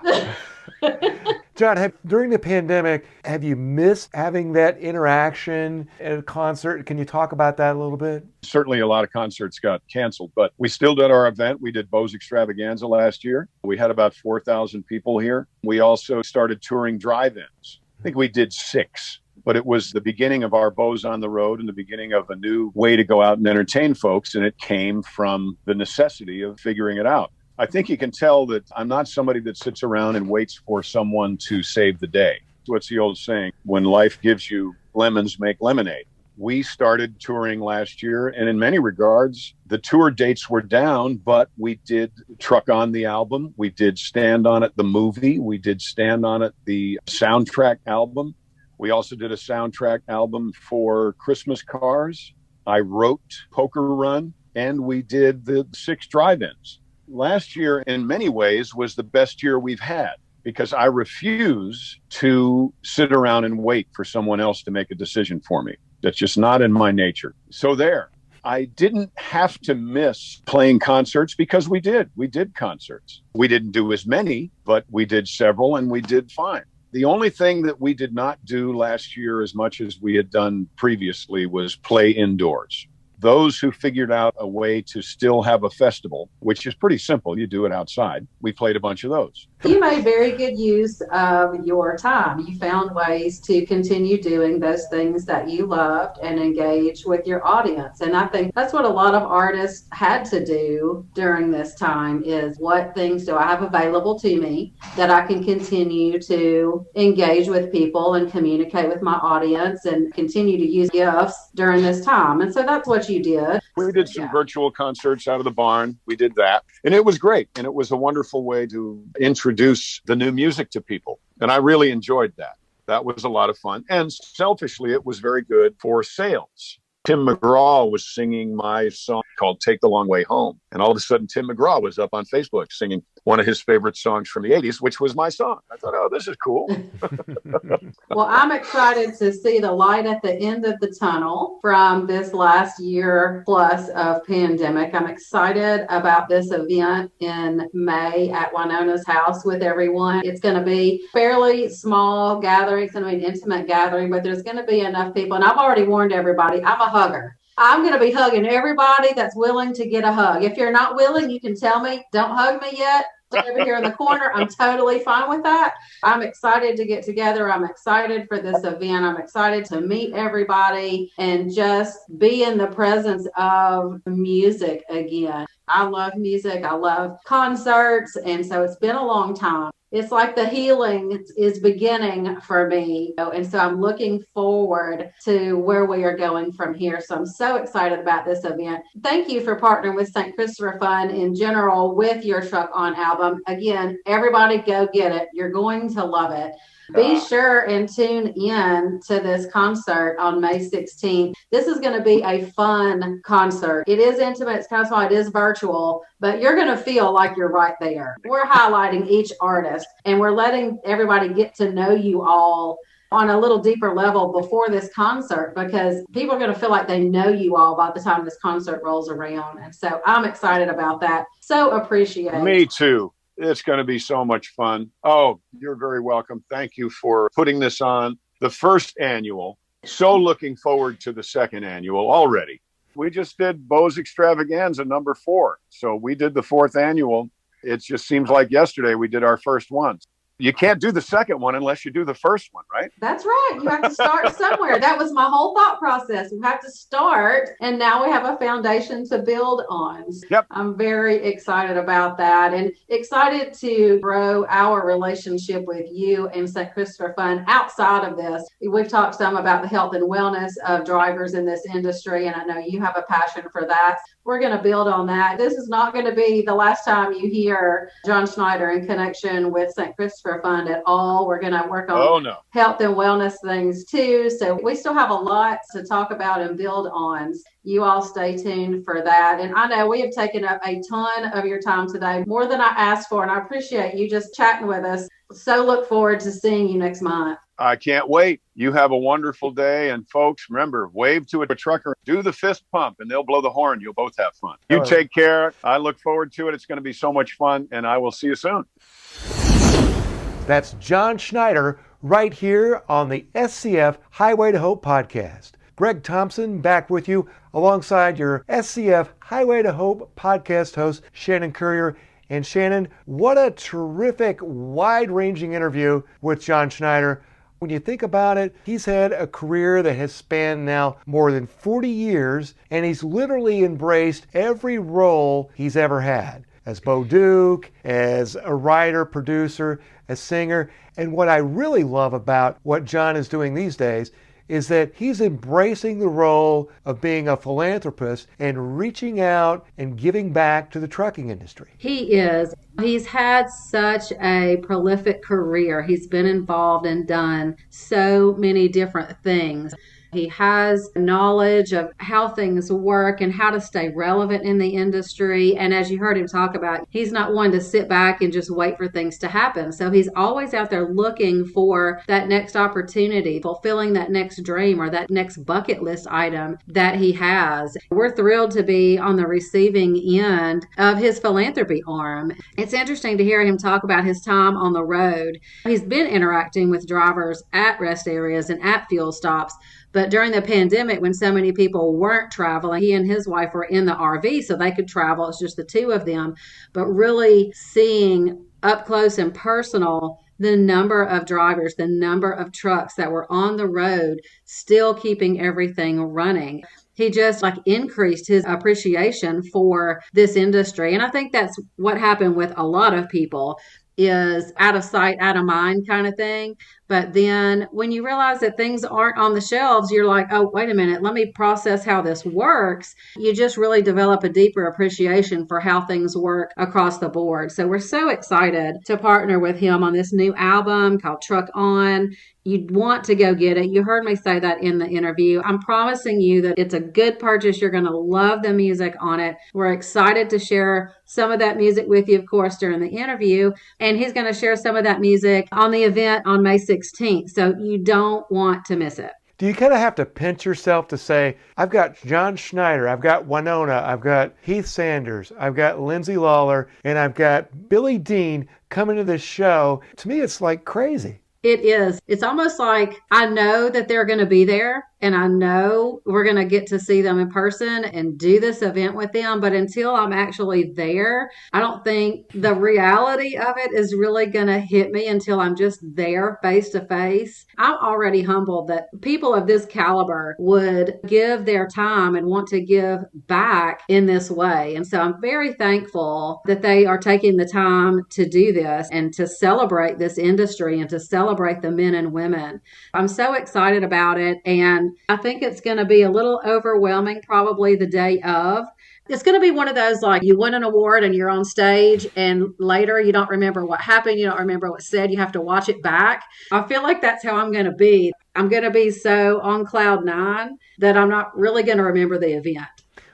John, during the pandemic, have you missed having that interaction at a concert? Can you talk about that a little bit? Certainly a lot of concerts got canceled, but we still did our event. We did Bo's Extravaganza last year. We had about 4,000 people here. We also started touring drive-ins. I think we did 6, but it was the beginning of our Bo's on the Road and the beginning of a new way to go out and entertain folks. And it came from the necessity of figuring it out. I think you can tell that I'm not somebody that sits around and waits for someone to save the day. What's the old saying? When life gives you lemons, make lemonade. We started touring last year, and in many regards, the tour dates were down, but we did Truck On the album. We did Stand On It, the movie. We did Stand On It, the soundtrack album. We also did a soundtrack album for Christmas Cars. I wrote Poker Run, and we did the 6 drive-ins. Last year, in many ways, was the best year we've had, because I refuse to sit around and wait for someone else to make a decision for me. That's just not in my nature. So there, I didn't have to miss playing concerts because we did. We did concerts. We didn't do as many, but we did several and we did fine. The only thing that we did not do last year as much as we had done previously was play indoors. Those who figured out a way to still have a festival, which is pretty simple, you do it outside, we played a bunch of those. You made very good use of your time. You found ways to continue doing those things that you loved and engage with your audience. And I think that's what a lot of artists had to do during this time is what things do I have available to me that I can continue to engage with people and communicate with my audience and continue to use gifts during this time. And so that's what you did. We did some virtual concerts out of the barn. We did that. And it was great. And it was a wonderful way to introduce the new music to people. And I really enjoyed that. That was a lot of fun. And selfishly, it was very good for sales. Tim McGraw was singing my song called Take the Long Way Home. And all of a sudden, Tim McGraw was up on Facebook singing one of his favorite songs from the 80s, which was my song. I thought, oh, this is cool. Well, I'm excited to see the light at the end of the tunnel from this last year plus of pandemic. I'm excited about this event in May at Winona's house with everyone. It's going to be fairly small gathering. It's going to be an intimate gathering, but there's going to be enough people. And I've already warned everybody, I'm a hugger. I'm going to be hugging everybody that's willing to get a hug. If you're not willing, you can tell me, don't hug me yet. Over here in the corner, I'm totally fine with that. I'm excited to get together. I'm excited for this event. I'm excited to meet everybody and just be in the presence of music again. I love music. I love concerts. And so it's been a long time. It's like the healing is beginning for me. And so I'm looking forward to where we are going from here. So I'm so excited about this event. Thank you for partnering with St. Christopher Fund in general with your Truck On album. Again, everybody go get it. You're going to love it. Be sure and tune in to this concert on May 16th. This is going to be a fun concert. It is intimate. It's kind of small. It is virtual, but you're going to feel like you're right there. We're highlighting each artist and we're letting everybody get to know you all on a little deeper level before this concert because people are going to feel like they know you all by the time this concert rolls around. And so I'm excited about that. So appreciate it. Me too. It's going to be so much fun. Oh, you're very welcome. Thank you for putting this on. The first annual. So looking forward to the second annual already. We just did Bo's Extravaganza number 4. So we did the 4th annual. It just seems like yesterday we did our first one. You can't do the second one unless you do the first one, right? That's right. You have to start somewhere. That was my whole thought process. We have to start, and now we have a foundation to build on. Yep. I'm very excited about that and excited to grow our relationship with you and St. Christopher Fund outside of this. We've talked some about the health and wellness of drivers in this industry, and I know you have a passion for that. We're going to build on that. This is not going to be the last time you hear John Schneider in connection with St. Christopher Fund at all. We're going to work on health and wellness things too. So we still have a lot to talk about and build on. You all stay tuned for that. And I know we have taken up a ton of your time today, more than I asked for. And I appreciate you just chatting with us. So look forward to seeing you next month. I can't wait. You have a wonderful day. And folks, remember, wave to a trucker, do the fist pump, and they'll blow the horn. You'll both have fun. You take care. I look forward to it. It's going to be so much fun. And I will see you soon. That's John Schneider right here on the SCF Highway to Hope podcast. Greg Thompson back with you alongside your SCF Highway to Hope podcast host, Shannon Currier. And Shannon, what a terrific, wide-ranging interview with John Schneider. When you think about it, he's had a career that has spanned now more than 40 years, and he's literally embraced every role he's ever had. As Bo Duke, as a writer, producer, a singer. And what I really love about what John is doing these days is that he's embracing the role of being a philanthropist and reaching out and giving back to the trucking industry. He is. He's had such a prolific career. He's been involved and done so many different things. He has knowledge of how things work and how to stay relevant in the industry. And as you heard him talk about, he's not one to sit back and just wait for things to happen. So he's always out there looking for that next opportunity, fulfilling that next dream or that next bucket list item that he has. We're thrilled to be on the receiving end of his philanthropy arm. It's interesting to hear him talk about his time on the road. He's been interacting with drivers at rest areas and at fuel stops. But during the pandemic, when so many people weren't traveling, he and his wife were in the RV so they could travel. It's just the two of them. But really seeing up close and personal the number of drivers, the number of trucks that were on the road, still keeping everything running. He just increased his appreciation for this industry. And I think that's what happened with a lot of people, is out of sight, out of mind kind of thing. But then when you realize that things aren't on the shelves, you're like, oh, wait a minute, let me process how this works. You just really develop a deeper appreciation for how things work across the board. So we're so excited to partner with him on this new album called Truck On. You'd want to go get it. You heard me say that in the interview. I'm promising you that it's a good purchase. You're going to love the music on it. We're excited to share some of that music with you, of course, during the interview. And he's going to share some of that music on the event on May 16th. So you don't want to miss it. Do you kind of have to pinch yourself to say, I've got John Schneider, I've got Winona, I've got Heath Sanders, I've got Lindsay Lawler, and I've got Billy Dean coming to this show? To me, it's like crazy. It is. It's almost like I know that they're going to be there and I know we're going to get to see them in person and do this event with them. But until I'm actually there, I don't think the reality of it is really going to hit me until I'm just there face to face. I'm already humbled that people of this caliber would give their time and want to give back in this way. And so I'm very thankful that they are taking the time to do this and to celebrate this industry and to celebrate the men and women. I'm so excited about it. And I think it's going to be a little overwhelming probably the day of. It's going to be one of those like you win an award and you're on stage and later you don't remember what happened. You don't remember what said. You have to watch it back. I feel like that's how I'm going to be. I'm going to be so on cloud nine that I'm not really going to remember the event.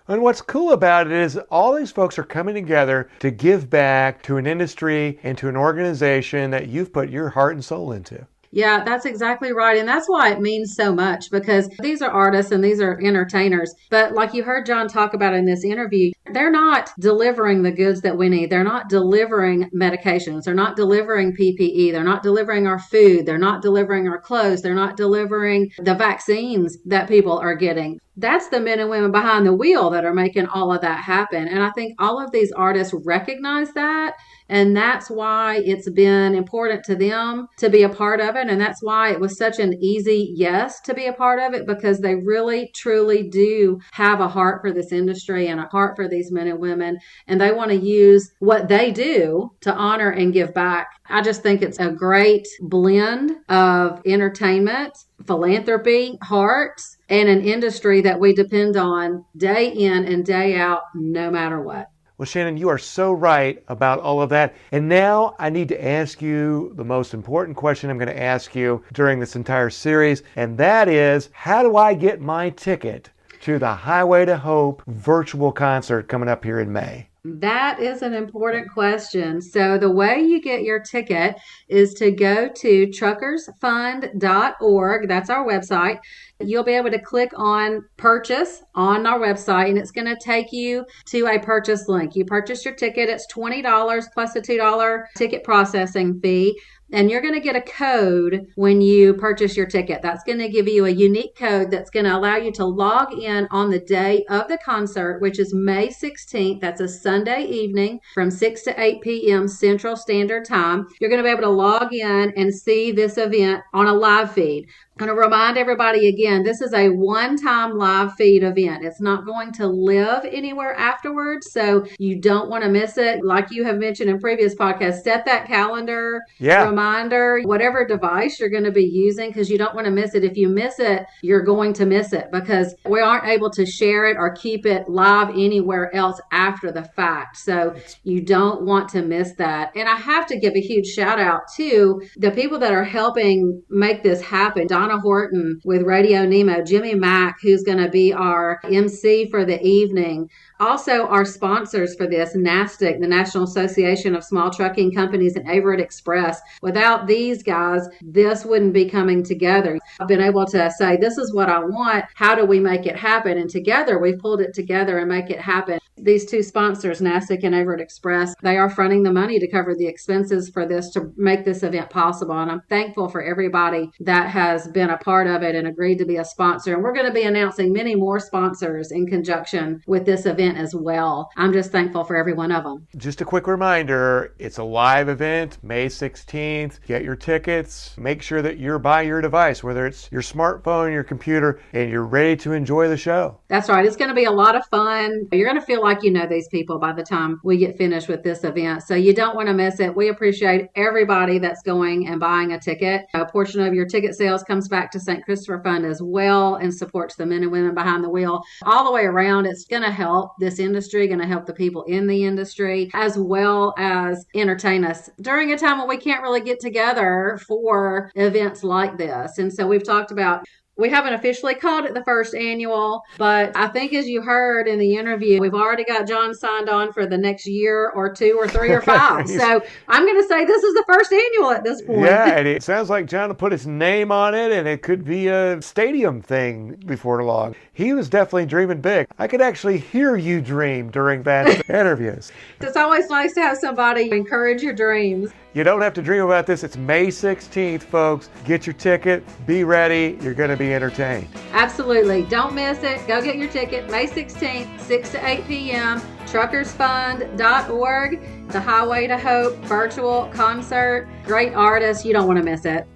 And what's cool about it is all these folks are coming together to give back to an industry and to an organization that you've put your heart and soul into. Yeah, that's exactly right. And that's why it means so much, because these are artists and these are entertainers. But like you heard John talk about in this interview, they're not delivering the goods that we need. They're not delivering medications. They're not delivering PPE. They're not delivering our food. They're not delivering our clothes. They're not delivering the vaccines that people are getting. That's the men and women behind the wheel that are making all of that happen. And I think all of these artists recognize that. And that's why it's been important to them to be a part of it. And that's why it was such an easy yes to be a part of it, because they really, truly do have a heart for this industry and a heart for these men and women. And they want to use what they do to honor and give back. I just think it's a great blend of entertainment, philanthropy, hearts, and an industry that we depend on day in and day out, no matter what. Well, Shannon, you are so right about all of that. And now I need to ask you the most important question I'm going to ask you during this entire series. And that is, how do I get my ticket to the Highway to Hope virtual concert coming up here in May? That is an important question. So the way you get your ticket is to go to truckersfund.org. That's our website. You'll be able to click on purchase on our website, and it's going to take you to a purchase link. You purchase your ticket. It's $20 plus a $2 ticket processing fee. And you're going to get a code when you purchase your ticket. That's going to give you a unique code that's going to allow you to log in on the day of the concert, which is May 16th. That's a Sunday evening from 6 to 8 p.m. Central Standard Time. You're going to be able to log in and see this event on a live feed. I'm going to remind everybody again, this is a one-time live feed event. It's not going to live anywhere afterwards, so you don't want to miss it. Like you have mentioned in previous podcasts, set that calendar reminder, whatever device you're going to be using, because you don't want to miss it. If you miss it, you're going to miss it, because we aren't able to share it or keep it live anywhere else after the fact. So you don't want to miss that. And I have to give a huge shout out to the people that are helping make this happen. Dinah Horton with Radio Nemo, Jimmy Mack, who's going to be our MC for the evening. Also, our sponsors for this, NASTC, the National Association of Small Trucking Companies, and Everett Express. Without these guys, this wouldn't be coming together. I've been able to say, this is what I want. How do we make it happen? And together, we've pulled it together and make it happen. These two sponsors, NASTC and Everett Express, they are fronting the money to cover the expenses for this, to make this event possible. And I'm thankful for everybody that has been a part of it and agreed to be a sponsor. And we're going to be announcing many more sponsors in conjunction with this event as well. I'm just thankful for every one of them. Just a quick reminder, it's a live event, May 16th. Get your tickets. Make sure that you're by your device, whether it's your smartphone, your computer, and you're ready to enjoy the show. That's right. It's going to be a lot of fun. You're going to feel like you know these people by the time we get finished with this event. So you don't want to miss it. We appreciate everybody that's going and buying a ticket. A portion of your ticket sales comes back to St. Christopher Fund as well and supports the men and women behind the wheel. All the way around, it's going to help this industry, going to help the people in the industry, as well as entertain us during a time when we can't really get together for events like this. And so we've talked about, we haven't officially called it the first annual, but I think as you heard in the interview, we've already got John signed on for the next year or 2 or 3 or 5. So I'm going to say this is the first annual at this point. Yeah, and it sounds like John will put his name on it, and it could be a stadium thing before long. He was definitely dreaming big. I could actually hear you dream during that interviews. It's always nice to have somebody encourage your dreams. You don't have to dream about this. It's May 16th, folks. Get your ticket. Be ready. You're going to be entertained. Absolutely. Don't miss it. Go get your ticket. May 16th, 6 to 8 p.m. truckersfund.org. The Highway to Hope virtual concert. Great artists. You don't want to miss it.